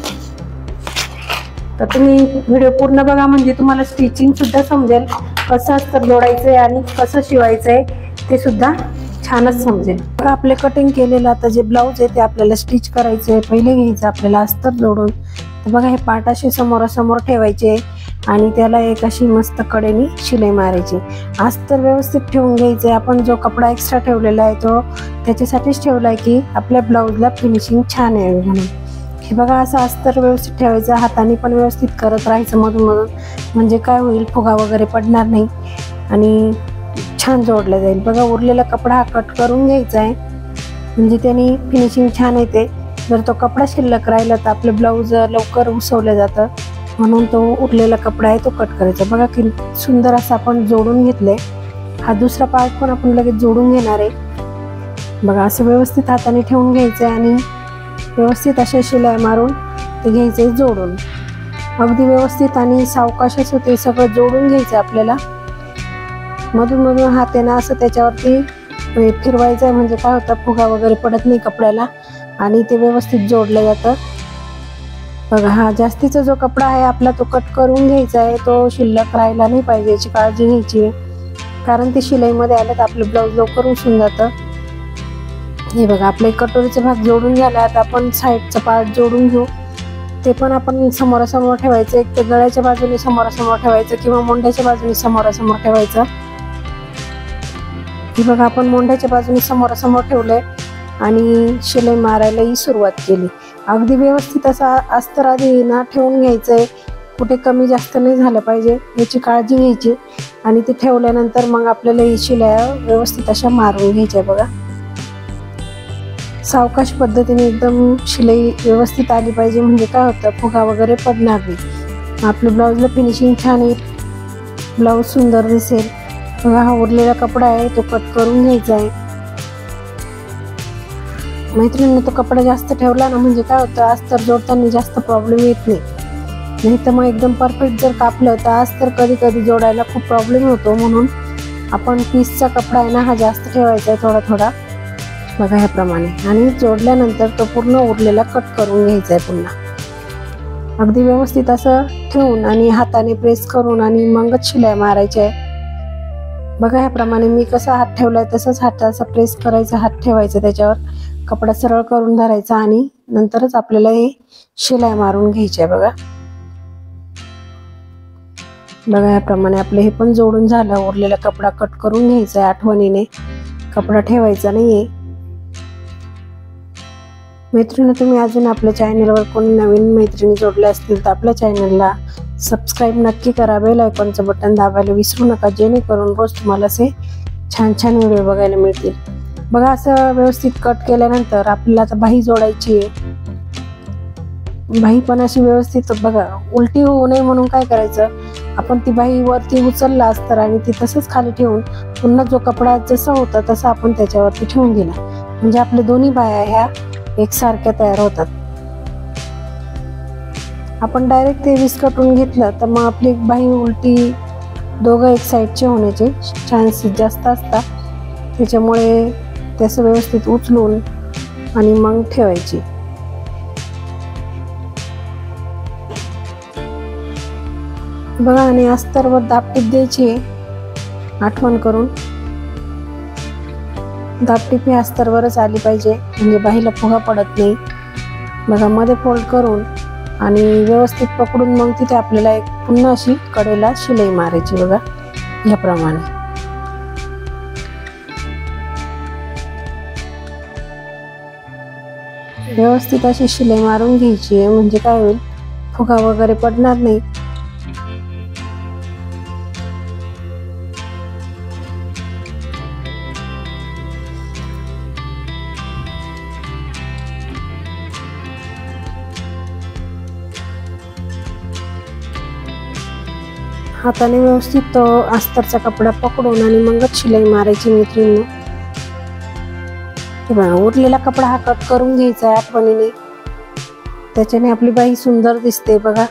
तर तुम्ही व्हिडिओ पूर्ण बघा म्हणजे तुम्हाला स्टिचिंग सुद्धा समजेल. कसं अस्तर जोडायचंय आणि कसं शिवायचंय ते सुद्धा छानच समजेल. बघा आपले कटिंग केलेलं आता जे ब्लाऊज आहे ते आपल्याला स्टिच करायचंय. पहिले घ्यायचं आपल्याला अस्तर जोडून. तर बघा हे पार्ट असे समोरासमोर ठेवायचे आणि त्याला एक अशी मस्त कडेने शिलाई मारायची. अस्तर व्यवस्थित ठेवून घ्यायचंय. आपण जो कपडा एक्स्ट्रा ठेवलेला आहे तो त्याच्यासाठीच ठेवलाय की आपल्या ब्लाऊजला फिनिशिंग छान यावी म्हणून. हे बघा असं अस्तर व्यवस्थित ठेवायचं. हाताने पण व्यवस्थित करत राहायचं मधून मधून म्हणजे काय होईल फुगा वगैरे पडणार नाही आणि छान जोडला जाईल. बघा उरलेला कपडा हा कट करून घ्यायचा आहे म्हणजे त्याने फिनिशिंग छान येते. जर तो कपडा शिल्लक राहिला तर आपलं ब्लाऊज लवकर उसवलं जातं. म्हणून तो उरलेला कपडा आहे तो कट करायचा. बघा की सुंदर असं आपण जोडून घेतलंय. हा दुसरा पार्ट पण आपण लगेच जोडून घेणार आहे. बघा असं व्यवस्थित हाताने ठेवून घ्यायचं आहे आणि व्यवस्थित अशा शिलाई मारून ते घ्यायचे जोडून. अगदी व्यवस्थित आणि सावकाशच होते सगळं जोडून घ्यायचं आपल्याला. मधून मधून हाताने असं त्याच्यावरती फिरवायचं आहे म्हणजे काय होतं फुगा वगैरे पडत नाही कपड्याला आणि ते व्यवस्थित जोडलं जातं. बघा हा जास्तीचा जो कपडा आहे आपला तो कट करून घ्यायचा आहे. तो शिल्लक राहिला नाही पाहिजे याची काळजी घ्यायची आहे कारण ते शिलाईमध्ये आलं तर आपलं ब्लाऊज लवकर उसून जातं. हे बघा आपले कटोरीचा भाग जोडून झाला. आता आपण साईडचा पार्ट जोडून घेऊ. ते पण आपण समोरासमोर ठेवायचं. एक तर गळ्याच्या बाजूने समोरासमोर ठेवायचं किंवा मोंढ्याच्या बाजूने समोरासमोर ठेवायचं. हे बघा आपण मोंढ्याच्या बाजूने समोरासमोर ठेवलंय आणि शिलाई मारायलाही सुरुवात केली. अगदी व्यवस्थित असा अस्तर आधी ना ठेवून घ्यायचंय. कुठे कमी जास्त नाही झालं पाहिजे याची काळजी घ्यायची आणि ते ठेवल्यानंतर मग आपल्याला ही शिलाई व्यवस्थित अशा मारून घ्यायच्या. बघा सावकाश पद्धतीने एकदम शिलाई व्यवस्थित आली पाहिजे म्हणजे काय होतं फुगा वगैरे पडणार नाही. आपल्या ब्लाऊजला फिनिशिंग छान येईल. ब्लाऊज सुंदर दिसेल। बघा हा उरलेला कपडा आहे तो कट करून घ्यायचा आहे। मैत्रिणींनो तो कपडा जास्त ठेवला ना म्हणजे काय होतं अस्तर जोडताना जास्त प्रॉब्लेम येत नाही तर मग एकदम परफेक्ट जर कापलं तर अस्तर कधी कधी जोडायला खूप प्रॉब्लेम होतो। म्हणून आपण पीसचा कपडा आहे ना हा जास्त ठेवायचा आहे थोडा थोडा बघा ह्याप्रमाणे। आणि जोडल्यानंतर तो पूर्ण उरलेला कट करून घ्यायचा आहे पुन्हा अगदी व्यवस्थित असं ठेवून आणि हाताने प्रेस करून आणि मगच शिलाई मारायची आहे। बघा ह्याप्रमाणे मी कसा हात ठेवलाय तसंच हाताचा प्रेस करायचा, हात ठेवायचा त्याच्यावर, कपडा सरळ करून धरायचा आणि नंतरच आपल्याला हे शिलाई मारून घ्यायची आहे। बघा बघा ह्याप्रमाणे आपले हे पण जोडून झालं। उरलेला कपडा कट करून घ्यायचा आहे, आठवणीने कपडा ठेवायचा नाहीये। मैत्रिणी तुम्ही अजून आपल्या चॅनलवर कोणी नवीन मैत्रिणी जोडल्या असतील तर आपल्या चॅनलला सबस्क्राईब नक्की करा, बेल आयकॉनचं बटन दाबायला विसरू नका, जेणेकरून रोज तुम्हाला असे छान छान व्हिडिओ बघायला मिळतील। बघा असं व्यवस्थित कट केल्यानंतर आपल्याला आता बाही जोडायची आहे। बाही पण अशी व्यवस्थित बघा उलटी होऊ नये म्हणून काय करायचं आपण ती बाही वरती उचलला अस्तर आणि ती तसंच खाली ठेवून पुन्हा जो कपडा जसा होता तसा आपण त्याच्यावरती ठेवून दिला म्हणजे आपल्या दोन्ही बाह्या ह्या एकसारख्या तयार होतात। आपण डायरेक्ट ते विस्कटून घेतलं तर मग आपली बाही उलटी दोघं एक साईडचे होण्याचे चान्सेस जास्त असतात, त्याच्यामुळे त्याचं व्यवस्थित उचलून आणि मग ठेवायची। बघा आणि अस्तरवर दाबटीप द्यायची आठवण करून, दाबटीप ही अस्तरवरच आली पाहिजे म्हणजे बाहीला फुगा पडत नाही। बघा मध्ये फोल्ड करून आणि व्यवस्थित पकडून मग तिथे आपल्याला एक पुन्हा अशी कडेला शिलाई मारायची बघा याप्रमाणे। व्यवस्थित अशी शिलाई मारून घ्यायची आहे म्हणजे काय होईल फुगा वगैरे पडणार नाही। हाताने व्यवस्थित तो अस्तरचा कपडा पकडून आणि मगच शिलाई मारायची मैत्रिणींनो। बघा उरलेला कपडा हा कट करून घ्यायचा आहे आठवणीने, त्याच्याने आपली बाही सुंदर दिसते। बघा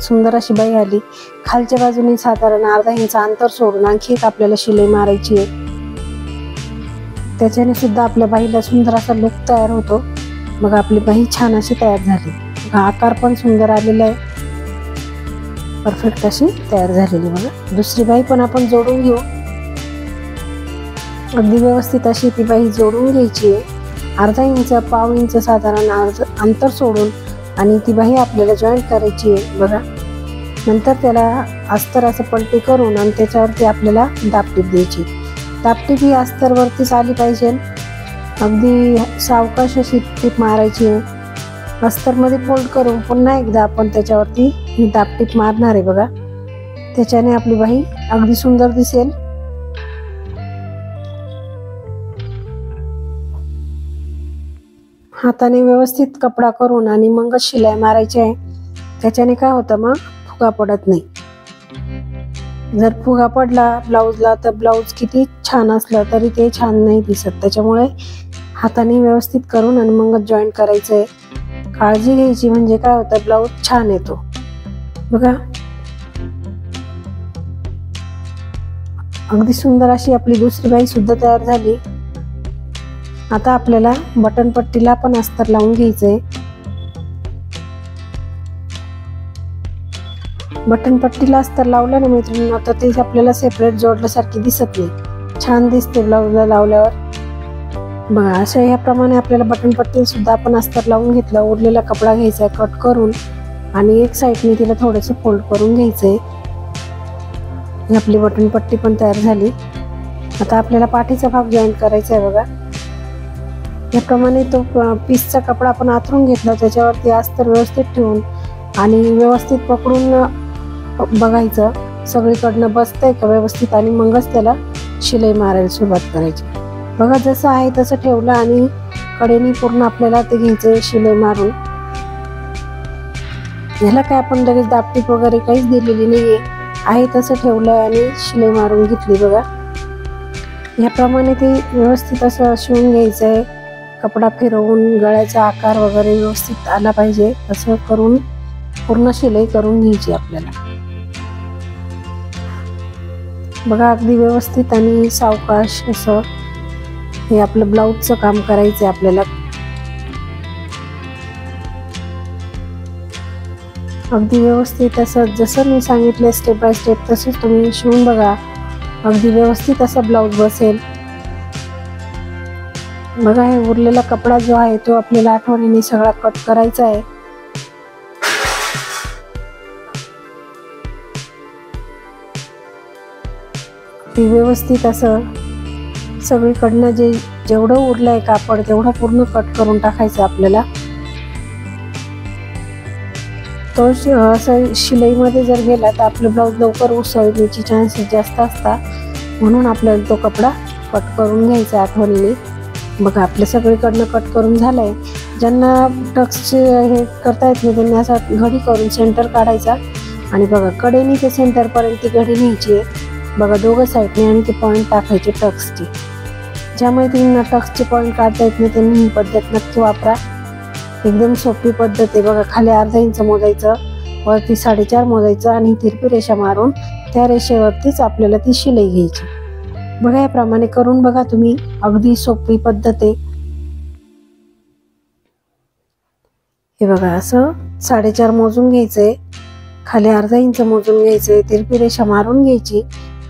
सुंदर अशी बाही आली। खालच्या बाजूने साधारण अर्धा इंच अंतर सोडून आणखी एक आपल्याला शिलाई मारायची आहे, त्याच्याने सुद्धा आपल्या बाहीला सुंदर असा लुक तयार होतो। बघा आपली बाही छान अशी तयार झाली। बघा आकार पण सुंदर आलेला आहे, परफेक्ट अशी तयार झालेली। बघा दुसरी बाही पण आपण जोडून घेऊ, अगदी व्यवस्थित अशी ती बाही जोडून घ्यायची आहे। अर्धा इंच पाव इंच साधारण अंतर सोडून आणि ती बाही आपल्याला जॉईंट करायची आहे। बघा नंतर त्याला अस्तर असं पलटी करून आणि त्याच्यावरती आपल्याला दाबटीप द्यायची। दाबटीप ही अस्तरवरतीच आली पाहिजे, अगदी सावकाश अशी टीप मारायची आहे। अस्तरमध्ये फोल्ड करून पुन्हा एकदा आपण त्याच्यावरती ही दाबटीप मारणार आहे। बघा त्याच्याने आपली बाही अगदी सुंदर दिसेल। हाताने व्यवस्थित कपडा करून आणि मगच शिलाई मारायची आहे, त्याच्याने काय होतं मग फुगा पडत नाही। जर फुगा पडला ब्लाऊजला तर ब्लाऊज किती छान असलं तरी ते छान नाही दिसत, त्याच्यामुळे हाताने व्यवस्थित करून आणि मगच जॉईंट करायचं आहे। काळजी घ्यायची म्हणजे काय होतं ब्लाऊज छान येतो। बघा अगदी सुंदर अशी आपली दुसरी बाही सुद्धा तयार झाली। आता आपल्याला बटन पट्टीला पण अस्तर लावून घ्यायचंय। बटन पट्टीला अस्तर लावलं ना मैत्रिणींनो तर ते आपल्याला सेपरेट जोडल्यासारखी दिसत नाही, छान दिसते ब्लाऊजला लावल्यावर। बघा अशा ह्याप्रमाणे आपल्याला बटन पट्टी सुद्धा आपण अस्तर लावून घेतलं। उरलेला कपडा घ्यायचा आहे कट करून आणि एक साईडने तिला थोडंसं फोल्ड करून घ्यायचंय। आपली बटन पट्टी पण तयार झाली। आता आपल्याला पाठीचा भाग जॉईंट करायचा आहे। बघा याप्रमाणे तो पीसचा कपडा आपण आथरून घेतला, त्याच्यावरती अस्तर व्यवस्थित ठेवून आणि व्यवस्थित पकडून बघायचं सगळीकडनं बसतंय का व्यवस्थित आणि मगच त्याला शिलाई मारायला सुरुवात करायची। बघा जसं आहे तसं ठेवलं आणि कडेने पूर्ण आपल्याला ते घ्यायचंय शिलाई मारून। याला काय आपण लगेच दाबटीप वगैरे काहीच दिलेली नाहीये, आहे तसं ठेवलं आणि शिलाई मारून घेतली बघा। याप्रमाणे ते व्यवस्थित असं शिवून घ्यायचं आहे। कपडा फिरवून गळ्याचा आकार वगैरे व्यवस्थित आला पाहिजे असं करून पूर्ण शिलाई करून घ्यायची आपल्याला। बघा अगदी व्यवस्थित आणि सावकाश असं हे आपलं ब्लाऊजचं काम करायचं आहे आपल्याला। अगदी व्यवस्थित असं जसं मी सांगितलं स्टेप बाय स्टेप तसंच तुम्ही शिवून बघा, अगदी व्यवस्थित असा ब्लाऊज बसेल। बघा हे उरलेला कपडा जो आहे तो आपल्याला आठवणीने सगळा कट करायचा आहे। ते व्यवस्थित असं सगळीकडनं जेवढं उरलंय कापड तेवढं पूर्ण कट करून टाकायचं आपल्याला। तो असं शिलाईमध्ये जर गेला तर आपलं ब्लाऊज लवकर उसळण्याचे चान्सेस जास्त असतात, म्हणून आपल्याला तो कपडा कट करून घ्यायचा आठवणीने। बघा आपलं सगळीकडनं कट करून झालंय। ज्यांना टक्सचे हे करता येत नाही त्यांनी असा घडी करून सेंटर काढायचा आणि बघा कडेने ते सेंटरपर्यंत ती घडी न्यायची आहे। बघा दोघं साईडने आणि ते पॉईंट टाकायचे टक्सचे। ज्यामुळे त्यांना टक्सचे पॉईंट काढता येत नाही त्यांनी ही पद्धत नक्की वापरा, एकदम सोपी पद्धत आहे। बघा खाली अर्धा इंच मोजायचं, वरती 4.5 मोजायचं आणि तिरपी रेषा मारून त्या रेषेवरतीच आपल्याला ती शिलाई घ्यायची। बघा याप्रमाणे करून बघा तुम्ही, अगदी सोपी पद्धत आहे। हे बघा असं 4.5 मोजून घ्यायचंय, खाली अर्धा इंच मोजून घ्यायचंय, तिरपी रेषा मारून घ्यायची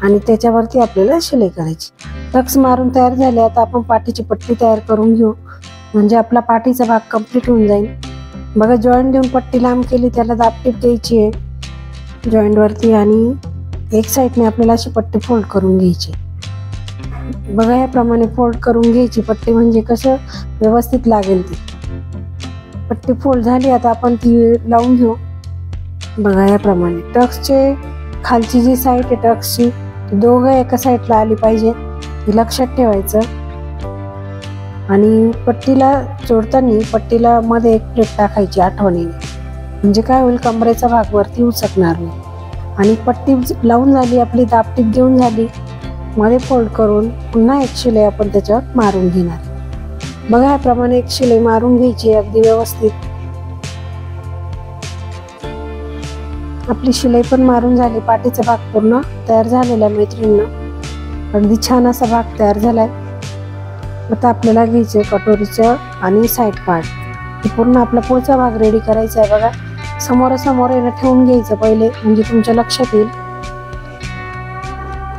आणि त्याच्यावरती आपल्याला शिलाई करायची। टक्स मारून तयार झाले, आता आपण पाठीची पट्टी तयार करून घेऊ, म्हणजे आपला पाठीचा भाग कंप्लीट होऊन जाईल। बघा जॉईंट देऊन पट्टी लांब केली, त्याला दाबटीप द्यायची आहे जॉईंट वरती आणि एक साईडने आपल्याला अशी पट्टी फोल्ड करून घ्यायची। बघा याप्रमाणे फोल्ड करून घ्यायची पट्टी, म्हणजे कसं व्यवस्थित लागेल ती पट्टी फोल्ड झाली। आता आपण ती लावून घेऊ। बघा याप्रमाणे टक्सचे खालची जी साईड आहे टक्सची दोघं एका साईडला आली पाहिजे, हे लक्षात ठेवायचं। आणि पट्टीला जोडताना पट्टीला मध्ये एक प्लेट टाकायची आठवणीने, म्हणजे काय होईल कमरेचा भाग वरती उचकणार नाही। आणि पट्टी लावून झाली आपली, दाबटीप देऊन झाली, मध्ये फोल्ड करून पुन्हा एक शिलाई आपण त्याच्यावर मारून घेणार। बघा याप्रमाणे एक शिलाई मारून घ्यायची अगदी व्यवस्थित। आपली शिलाई पण मारून झाली, पाठीचा भाग पूर्ण तयार झालेला आहे मैत्रिणींनो, अगदी छान असा भाग तयार झालाय। आता आपल्याला घ्यायचे कटोरीचं आणि साईड पार्ट, हे पूर्ण आपला पुढचा भाग रेडी करायचा आहे। बघा समोरासमोर याला ठेवून घ्यायचं पहिले, म्हणजे तुमच्या लक्षात येईल।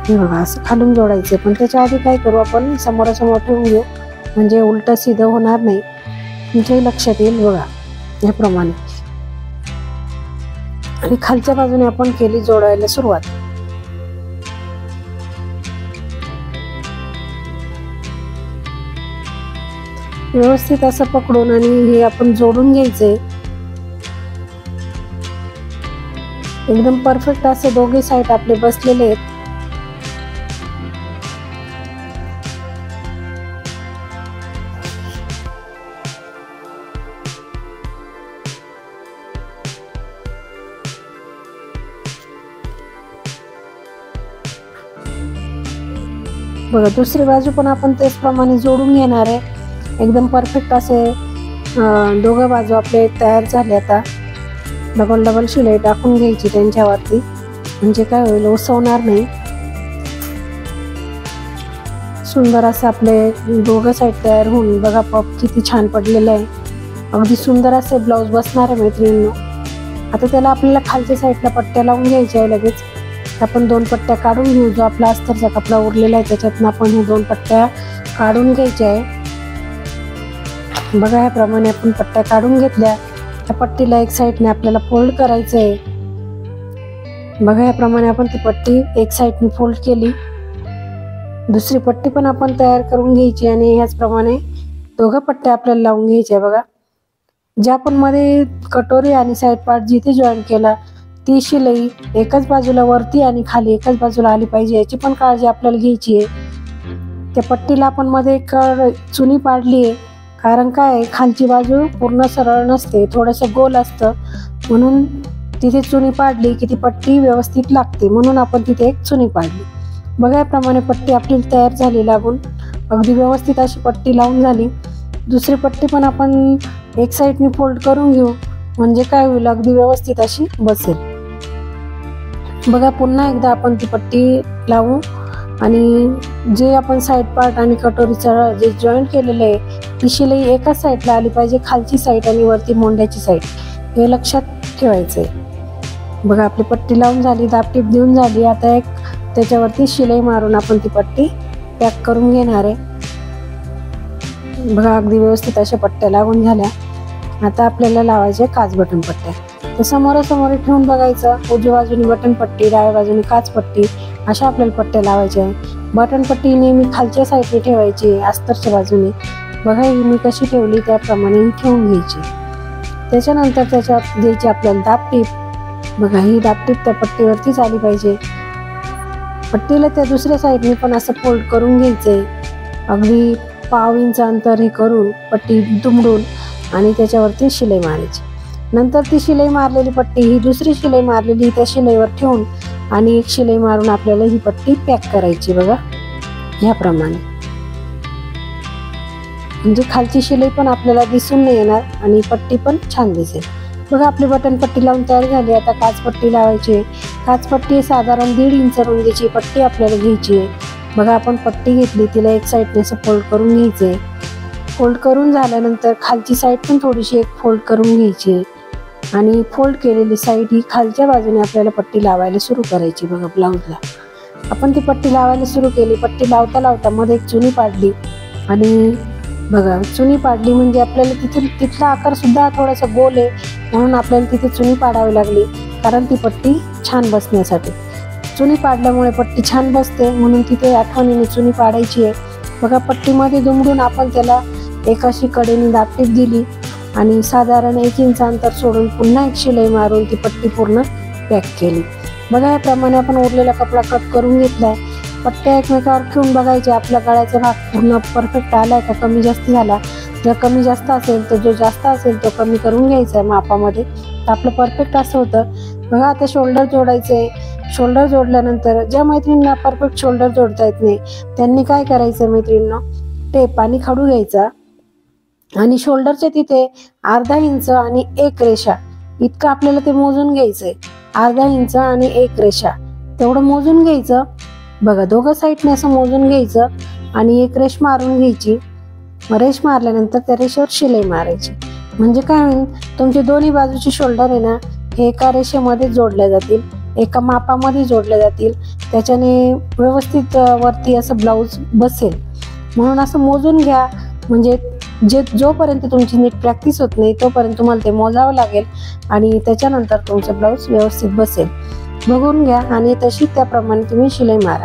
हे बघा असं खालून जोडायचं, पण त्याच्या आधी काय करू आपण समोरासमोर ठेवून घेऊ, म्हणजे उलट सीधं होणार नाही, तुमच्याही लक्षात येईल। बघा याप्रमाणे आणि खालच्या बाजूने आपण केली जोडायला सुरुवात। व्यवस्थित असं पकडून आणि हे आपण जोडून घ्यायचंय एकदम परफेक्ट असे दोघे साईड आपले बसलेले आहेत। बघा दुसरी बाजू पण आपण त्याचप्रमाणे जोडून घेणार आहे। एकदम परफेक्ट असे दोघं बाजू आपले तयार झाले। आता डबल शिलाई टाकून घ्यायची त्यांच्यावरती, म्हणजे काय होईल उसवणार नाही। सुंदर असं आपले दोघं साईड तयार होऊन बघा पप किती छान पडलेलं आहे, अगदी सुंदर असे ब्लाऊज बसणार आहे मैत्रिणींनो। आता त्याला आपल्याला खालच्या साईडला पट्ट्या लावून घ्यायच्या आहे लगेच। आपण 2 पट्ट्या काढून घेऊ, जो आपला अस्तरचा कपडा उरलेला आहे त्याच्यातून आपण हे 2 पट्ट्या काढून घ्यायच्या आहे। बघा याप्रमाणे आपण पट्ट्या काढून घेतल्या, त्या पट्टीला एक साईडने आपल्याला फोल्ड करायचं आहे। बघा याप्रमाणे आपण ती पट्टी एक साईडने फोल्ड केली, दुसरी पट्टी पण आपण तयार करून घ्यायची आणि ह्याचप्रमाणे दोघं पट्ट्या आपल्याला लावून घ्यायच्या। बघा ज्या आपण मध्ये कटोरी आणि साईड पार्ट जिथे जॉईन केला ती शिलाई एकाच बाजूला वरती आणि खाली एकाच बाजूला आली पाहिजे, याची पण काळजी आपल्याला घ्यायची आहे। त्या पट्टीला आपण मध्ये एक चुनी पाडली आहे, कारण काय खालची बाजू पूर्ण सरळ नसते, थोडंसं गोल असतं, म्हणून तिथे चुनी पाडली की ती पट्टी व्यवस्थित लागते, म्हणून आपण तिथे एक चुनी पाडली. बघा याप्रमाणे पट्टी आपली तयार झाली लागून. अगदी व्यवस्थित अशी पट्टी लावून झाली. दुसरी पट्टी पण आपण एक साईडने फोल्ड करून घेऊ, म्हणजे काय होईल, अगदी व्यवस्थित अशी बसेल. बघा पुन्हा एकदा आपण ती पट्टी लावू आणि जे आपण साईड पार्ट आणि कटोरीचा जे जॉईंट केलेलं आहे ती शिलाई एकाच साईडला आली पाहिजे, खालची साईड आणि वरती मोंड्याची साईड, हे लक्षात ठेवायचं आहे. बघा आपली पट्टी लावून झाली, दाबटीप देऊन झाली. आता एक त्याच्यावरती शिलाई मारून आपण ती पट्टी पॅक करून घेणार आहे. बघा अगदी व्यवस्थित अशा पट्ट्या लागून झाल्या. आता आपल्याला लावायचे काच बटन पट्ट्या. तर समोरासमोर ठेवून बघायचं, उजव्या बाजूने बटन पट्टी, डाव्या बाजूने काच पट्टी, अशा आपल्याला पट्ट्या लावायच्या आहे. बटन पट्टी नेहमी खालच्या साईडने ठेवायची, अस्तरच्या बाजूने. बघा ही मी कशी ठेवली त्याप्रमाणे ठेवून घ्यायची. त्याच्यानंतर त्याच्यात द्यायची आपल्याला दाबटीप. बघा ही दाबटीप त्या पट्टीवरतीच आली पाहिजे. पट्टीला त्या दुसऱ्या साईडने पण असं फोल्ड करून घ्यायचंय, अगदी पाव इंच अंतर हे करून पट्टी दुमडून आणि त्याच्यावरती शिलाई मारायची. नंतर ती शिलाई मारलेली पट्टी ही दुसरी शिलाई मारलेली त्या शिलाईवर ठेवून आणि एक शिलाई मारून आपल्याला ही पट्टी पॅक करायची. बघा ह्याप्रमाणे, म्हणजे खालची शिलाई पण आपल्याला दिसून नाही येणार आणि पट्टी पण छान दिसेल. बघा आपली बटन पट्टी लावून तयार झाली. आता काच पट्टी लावायची. काच पट्टी साधारण 1.5 इंच रुंदीची पट्टी आपल्याला घ्यायची आहे. बघा आपण पट्टी घेतली, तिला एक साईडने असं फोल्ड करून घ्यायचंय. फोल्ड करून झाल्यानंतर खालची साईड पण थोडीशी एक फोल्ड करून घ्यायची आणि फोल्ड केलेली साईड ही खालच्या बाजूने आपल्याला पट्टी लावायला सुरू करायची. बघा ब्लाऊजला आपण ती पट्टी लावायला सुरू केली. पट्टी लावता लावता मध्ये एक चुनी पाडली आणि बघा चुनी पाडली म्हणजे आपल्याला तिथला आकार सुद्धा थोडासा गोल आहे, म्हणून आपल्याला तिथे चुनी पाडावी लागली, कारण ती पट्टी छान बसण्यासाठी. चुनी पाडल्यामुळे पट्टी छान बसते, म्हणून तिथे आठवणीने चुनी पाडायची आहे. बघा पट्टीमध्ये दुमडून आपण त्याला एक अशी कडेने दाबटीप दिली आणि साधारण 1 इंच अंतर सोडून पुन्हा एक शिलाई मारून ती पट्टी पूर्ण पॅक केली. बघा याप्रमाणे आपण उरलेला कपडा कट करून घेतलाय. पट्ट्या एकमेकावर ठेवून बघायचे आपला गळ्याचा भाग पूर्ण परफेक्ट आलाय का, कमी जास्त झाला. जर कमी जास्त असेल तर जो जास्त असेल तो कमी करून घ्यायचा आहे मापामध्ये, तर आपलं परफेक्ट असं होतं. बघा आता शोल्डर जोडायचं आहे. शोल्डर जोडल्यानंतर ज्या मैत्रिणींना परफेक्ट शोल्डर जोडता येत नाही त्यांनी काय करायचं मैत्रिणींनो, टेप आणि खडू घ्यायचा आणि शोल्डरच्या तिथे 1/2 इंच आणि 1 रेषा इतकं आपल्याला ते मोजून घ्यायचंय. 1/2 इंच आणि 1 रेषा तेवढं मोजून घ्यायचं. बघा दोघं साईडने असं मोजून घ्यायचं आणि एक रेष मारून घ्यायची. रेष मारल्यानंतर त्या रेषेवर शिलाई मारायची. म्हणजे काय होईल, तुमचे दोन्ही बाजूचे शोल्डर आहे ना हे एका रेषेमध्ये जोडल्या जातील, एका मापामध्ये जोडल्या जातील. त्याच्याने व्यवस्थित वरती असं ब्लाऊज बसेल. म्हणून असं मोजून घ्या, म्हणजे जोपर्यंत तुमची नीट प्रॅक्टिस होत नाही तोपर्यंत तुम्हाला ते मोजावं लागेल आणि त्याच्यानंतर तुमचं ब्लाऊज व्यवस्थित बसेल. बघून घ्या आणि तशी त्याप्रमाणे तुम्ही शिलाई मारा.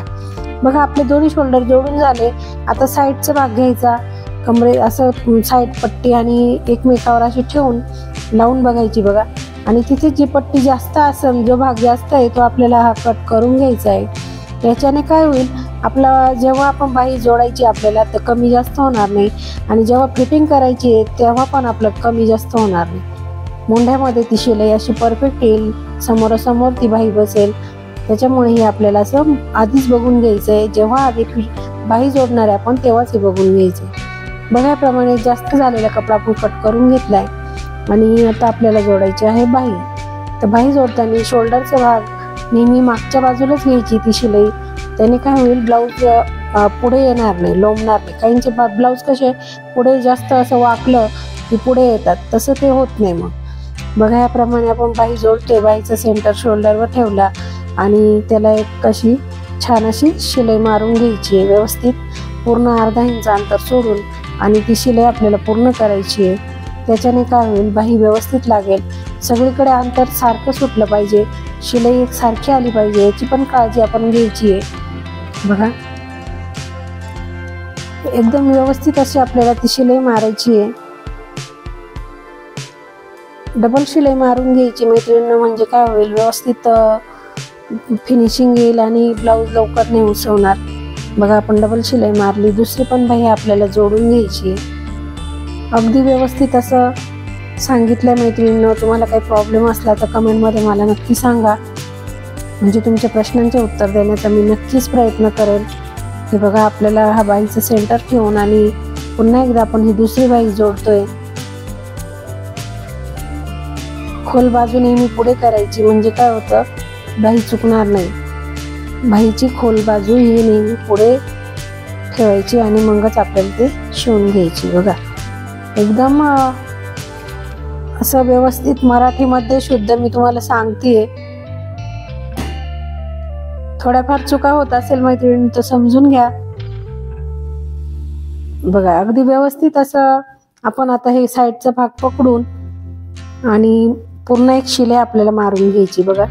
बघा आपले दोन्ही शोल्डर जोडून झाले. आता साईडचा भाग घ्यायचा, कमरे असं साईड पट्टी आणि एकमेकावर अशी ठेवून लावून बघायची. बघा आणि तिथे जी पट्टी जास्त असेल, जो भाग जास्त आहे तो आपल्याला हा कट करून घ्यायचा आहे. याच्याने काय होईल, आपला जेव्हा आपण बाही जोडायची आपल्याला तर कमी जास्त होणार नाही आणि जेव्हा फिटिंग करायची आहे तेव्हा पण आपलं कमी जास्त होणार नाही. मोंढ्यामध्ये ती शिलाई अशी परफेक्ट येईल, समोरासमोर ती बाही बसेल. त्याच्यामुळे हे आपल्याला असं आधीच बघून घ्यायचं आहे. जेव्हा आधी बाही जोडणार आहे आपण तेव्हाच हे बघून घ्यायचं आहे. बघा याप्रमाणे जास्त झालेला कपडा आपण कट करून घेतलाय आणि आता आपल्याला जोडायची आहे बाही. तर बाही जोडताना शोल्डरचा भाग नेहमी मागच्या बाजूलाच घ्यायची ती शिलाई. त्याने काय होईल, ब्लाऊज पुढे येणार नाही, लोंबणार नाही. काहींचे ब्लाऊज कसे पुढे जास्त असं वाकलं की पुढे येतात, तसं ते होत नाही. मग बघा याप्रमाणे आपण बाही जोडतोय. बाहीचा सेंटर शोल्डरवर ठेवला आणि त्याला एक अशी छान अशी शिलाई मारून घ्यायची आहे व्यवस्थित, पूर्ण 1/2 इंच अंतर सोडून आणि ती शिलाई आपल्याला पूर्ण करायची आहे. त्याच्याने काय होईल, बाही व्यवस्थित लागेल. सगळीकडे अंतर सारखं सुटलं पाहिजे, शिलाई एक सारखी आली पाहिजे, याची पण काळजी आपण घ्यायची आहे. बघा एकदम व्यवस्थित अशी आपल्याला ती शिलाई मारायची आहे. डबल शिलाई मारून घ्यायची मैत्रिणींनो, म्हणजे काय होईल, व्यवस्थित फिनिशिंग येईल आणि ब्लाऊज लवकर नाही उसवणार. बघा आपण डबल शिलाई मारली. दुसरी पण बाही आपल्याला जोडून घ्यायची आहे. अगदी व्यवस्थित असं सांगितल्या मैत्रिणींनो. तुम्हाला काही प्रॉब्लेम असला तर कमेंटमध्ये मला नक्की सांगा, म्हणजे तुमच्या प्रश्नांचे उत्तर देण्याचा मी नक्कीच प्रयत्न करेल. हे बघा, आपल्याला हा बाईचं सेंटर ठेवून आणि पुन्हा एकदा आपण ही दुसरी बाई जोडतोय. खोल बाजू नेहमी पुढे करायची, म्हणजे काय होतं, बाई चुकणार नाही. बाईची खोल बाजू ही नेहमी पुढे ठेवायची आणि मगच आपल्याला ते शिवून घ्यायची. बघा, एकदम असं व्यवस्थित मराठीमध्ये शुद्ध मी तुम्हाला सांगतेय. थोड्याफार चुका होत असेल मैत्रिणी तर समजून घ्या. बघा, अगदी व्यवस्थित असं आपण आता हे साईडचा भाग पकडून आणि पूर्ण एक शिलाई आपल्याला मारून घ्यायची. बघा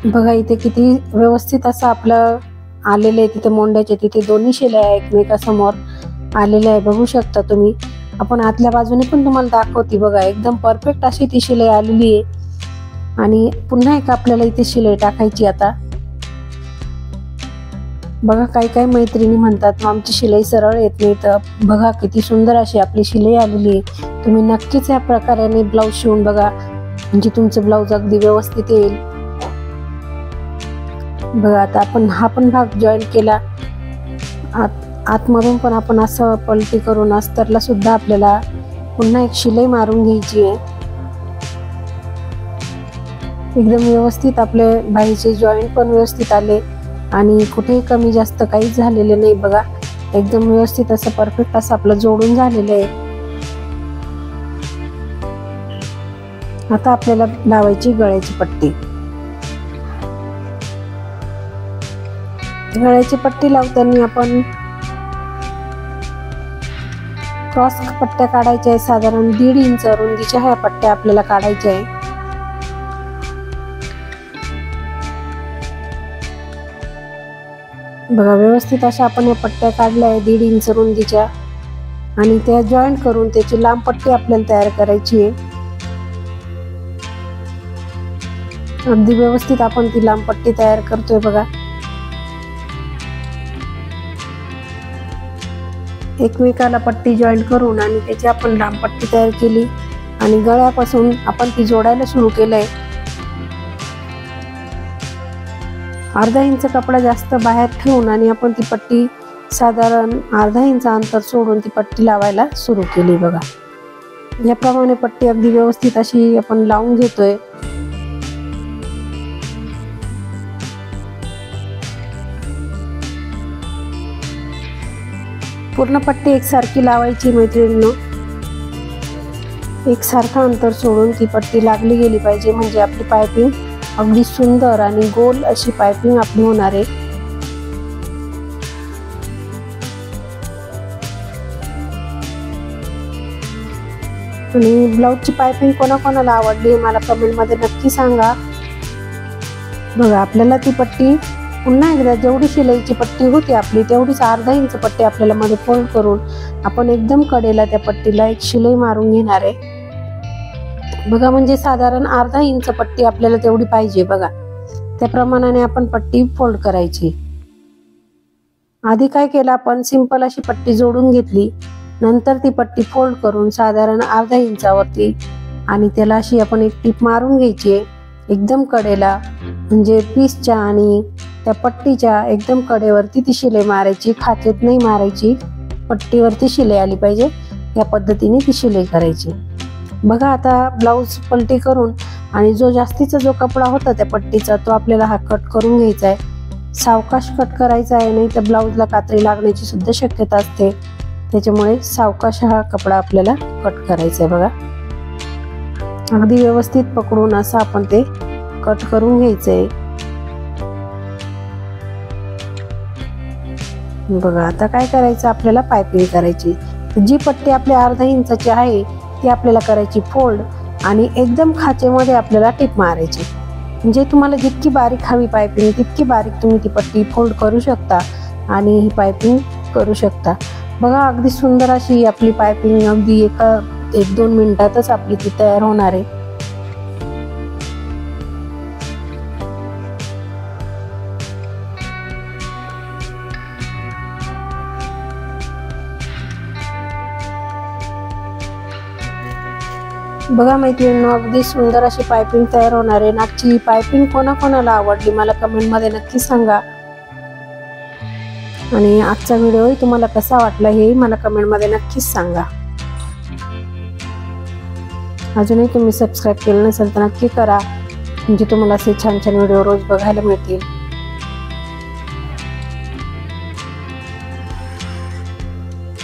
बघा इथे किती व्यवस्थित असं आपलं आलेलं आहे. तिथे मोंड्याच्या तिथे दोन्ही शिलाई एकमेकासमोर आलेल्या आहे, बघू शकता तुम्ही. आपण आतल्या बाजूने पण तुम्हाला दाखवते. बघा, एकदम परफेक्ट अशी ती शिलाई आलेली आहे. आणि पुन्हा एक आपल्याला इथे शिलाई टाकायची. आता बघा, काही काही मैत्रिणी म्हणतात आमची शिलाई सरळ येत नाही, तर बघा किती सुंदर अशी आपली शिलाई आलेली आहे. तुम्ही नक्कीच या प्रकाराने ब्लाऊज शिवून बघा, म्हणजे तुमचं ब्लाऊज अगदी व्यवस्थित येईल. बघा, आता आपण हा पण भाग जॉईन केला. आतमधून पण आपण असं पलटी करून अस्तरला सुद्धा आपल्याला पुन्हा एक शिलाई मारून घ्यायची आहे. एकदम व्यवस्थित आपले बाईचे जॉईंट पण व्यवस्थित आले आणि कुठेही कमी जास्त काहीच झालेले नाही. बघा, एकदम व्यवस्थित असं परफेक्ट असं आपलं जोडून झालेलं आहे. आता आपल्याला लावायची गळ्याची पट्टी. गळ्याची पट्टी लावताना आपण क्रॉस पट्ट्या काढायच्या आहे. साधारण 1.5 इंच रुंदीच्या ह्या पट्ट्या आपल्याला काढायच्या आहे. बघा, व्यवस्थित अशा आपण या पट्ट्या काढल्या आहे 1.5 इंच रुंदीच्या आणि त्या जॉईंट करून त्याची लांब पट्टी आपल्याला तयार करायची आहे. अगदी व्यवस्थित आपण ती लांब पट्टी तयार करतोय. बघा, एकमेकाला पट्टी जॉईंट करून आणि त्याची आपण लांब पट्टी तयार केली आणि गळ्यापासून आपण ती जोडायला सुरू केलंय. 1/2 इंच कपडा जास्त बाहेर ठेवून आणि आपण ती पट्टी साधारण 1/2 इंच अंतर सोडून ती पट्टी लावायला सुरू केली. बघा, याप्रमाणे पट्टी अगदी व्यवस्थित अशी आपण लावून घेतोय. पूर्ण पट्टी एकसारखी लावायची मैत्रिणींनो. एकसारखं अंतर सोडून ती पट्टी लागली गेली पाहिजे, म्हणजे आपली पायपिंग अगदी सुंदर आणि गोल अशी पायपिंग आपली होणार आहे. आणि ब्लाऊजची पायपिंग कोणाकोणाला आवडली मला कमेंटमध्ये नक्की सांगा. बघा, आपल्याला ती पट्टी पुन्हा एकदा जेवढी शिलाईची पट्टी होती आपली तेवढीच 1/2 इंच पट्टी आपल्याला मध्ये फोल्ड करून आपण एकदम कडेला त्या पट्टीला एक शिलाई मारून घेणार आहे. बघा, म्हणजे साधारण 1/2 इंच पट्टी आपल्याला तेवढी पाहिजे. बघा, त्या प्रमाणाने आपण पट्टी फोल्ड करायची. आधी काय केलं, आपण सिंपल अशी पट्टी जोडून घेतली, नंतर ती पट्टी फोल्ड करून साधारण 1/2 इंचावरती आणि त्याला अशी आपण एक टीप मारून घ्यायची एकदम कडेला, म्हणजे पीसच्या आणि त्या पट्टीच्या एकदम कडेवरती ती शिलाई मारायची. खाचेत नाही मारायची, पट्टीवरती शिलाई आली पाहिजे या पद्धतीने ती शिलाई करायची. बघा, आता ब्लाऊज पलटी करून आणि जो जास्तीचा जो कपडा होता त्या पट्टीचा तो आपल्याला हा कट करून घ्यायचा आहे. सावकाश कट करायचा आहे, नाही तर ब्लाऊजला कात्री लागण्याची सुद्धा शक्यता असते. त्याच्यामुळे सावकाश हा कपडा आपल्याला कट करायचा आहे. बघा, अगदी व्यवस्थित पकडून असं आपण ते कट करून घ्यायचंय. बघा, आता काय करायचं, आपल्याला पायपिंग करायची. जी पट्टी आपली 1/2 इंचाची आहे ती आपल्याला करायची फोल्ड आणि एकदम खाचेमध्ये आपल्याला टिप मारायची. म्हणजे तुम्हाला जितकी बारीक हवी पायपिंग तितकी बारीक तुम्ही ती पट्टी फोल्ड करू शकता आणि ही पायपिंग करू शकता. बघा, अगदी सुंदर अशी आपली पायपिंग अगदी 1-2 मिनिटातच आपली ती तयार होणार आहे. बघा मैत्रिणींनो, अगदी सुंदर अशी पायपिंग तयार होणार आहे. आजची पायपिंग कोणाकोणाला आवडली मला कमेंटमध्ये नक्की सांगा. आणि आजचा व्हिडिओ तुम्हाला कसा वाटला हे मला कमेंटमध्ये नक्कीच सांगा. अजूनही तुम्ही सबस्क्राईब केलं नसेल तर नक्की करा, म्हणजे तुम्हाला असे छान छान व्हिडिओ रोज बघायला मिळतील.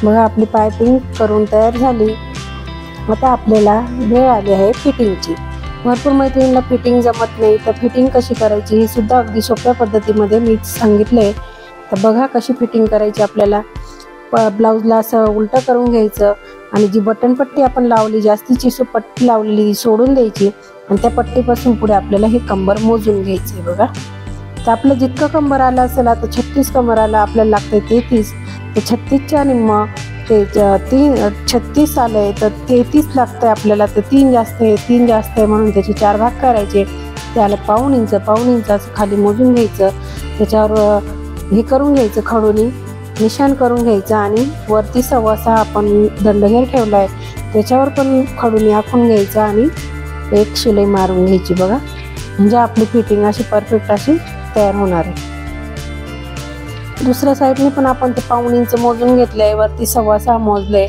बघा आपली पायपिंग करून तयार झाली. आता आपल्याला वेळ आली आहे फिटिंगची. भरपूर मैत्रिणींना फिटिंग जमत नाही, तर फिटिंग कशी करायची हे सुद्धा अगदी सोप्या पद्धतीमध्ये मी सांगितलंय. तर बघा कशी फिटिंग करायची. आपल्याला ब्लाऊजला असं उलटं करून घ्यायचं आणि जी बटन पट्टी आपण लावली, जास्तीची पट्टी लावलेली ती सोडून द्यायची आणि त्या पट्टीपासून पुढे आपल्याला हे कंबर मोजून घ्यायचे. बघा तर आपलं जितकं कंबर आलं असेल, आता 36 कंबर आलं, आपल्याला लागतंय 33, तर 36च्या निम्म ते 36 आलंय तर 33 लागतंय आपल्याला. तर 3 जास्त आहे, 3 जास्त आहे म्हणून त्याचे 4 भाग करायचे. त्याला पाऊण इंच असं खाली मोजून घ्यायचं. त्याच्यावर हे करून घ्यायचं, खडूनी निशाण करून घ्यायचं आणि वरती 1.25 आपण दंडघेर ठेवलाय त्याच्यावर पण खडूनी आखून घ्यायचं आणि एक शिलाई मारून घ्यायची. बघा म्हणजे आपली फिटिंग अशी परफेक्ट अशी तयार होणार आहे. दुसऱ्या साईडने पण आपण ते पाऊण इंच मोजून घेतलंय, वरती 1.25 मोजलंय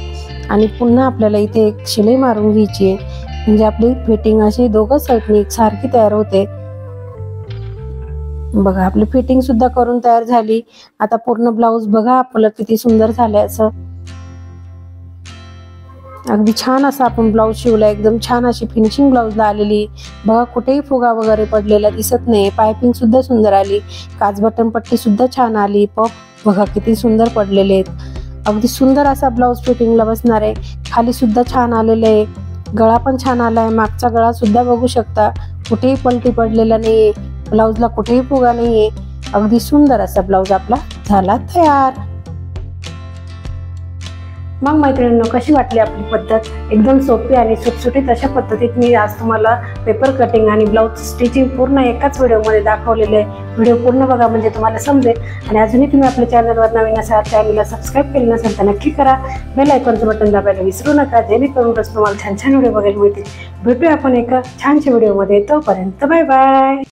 आणि पुन्हा आपल्याला इथे एक शिलाई मारून घ्यायची आहे, म्हणजे आपली फिटिंग अशी दोघं साईडने एकसारखी तयार होते. बघा आपली फिटिंग सुद्धा करून तयार झाली. आता पूर्ण ब्लाऊज बघा आपलं किती सुंदर झालंय. असं अगदी छान असा आपण ब्लाऊज शिवला, एकदम छान अशी फिनिशिंग ब्लाऊजला आलेली. बघा कुठेही फुगा वगैरे पडलेला दिसत नाही. पायपिंग सुद्धा सुंदर आली, काच बटन पट्टी सुद्धा छान आली. पफ बघा किती सुंदर पडलेले आहेत. अगदी सुंदर असा ब्लाऊज फिटिंगला बसणार आहे. खाली सुद्धा छान आलेलं आहे, गळा पण छान आलाय. मागचा गळा सुद्धा बघू शकता, कुठेही पलटी पडलेला नाहीये, ब्लाऊजला कुठेही फुगा नाहीये. अगदी सुंदर असा ब्लाऊज आपला झाला तयार. मग मैत्रिणींनो, कशी वाटली आपली पद्धत? एकदम सोपी आणि सुटसुटीत अशा पद्धतीत मी आज तुम्हाला पेपर कटिंग आणि ब्लाऊज स्टिचिंग पूर्ण एकाच व्हिडिओमध्ये दाखवलेलं आहे. व्हिडिओ पूर्ण बघा म्हणजे तुम्हाला समजेल. आणि अजूनही तुम्ही आपल्या चॅनलवर नवीन असाल, चॅनलला सबस्क्राईब केलं नसेल तर नक्की करा. बेल आयकॉनचं बटन दाबायला विसरू नका, जेणेकरून तुम्हाला छान छान व्हिडिओ बघायला मिळतील. भेटूया आपण एका छानशा व्हिडिओमध्ये. तोपर्यंत बाय बाय.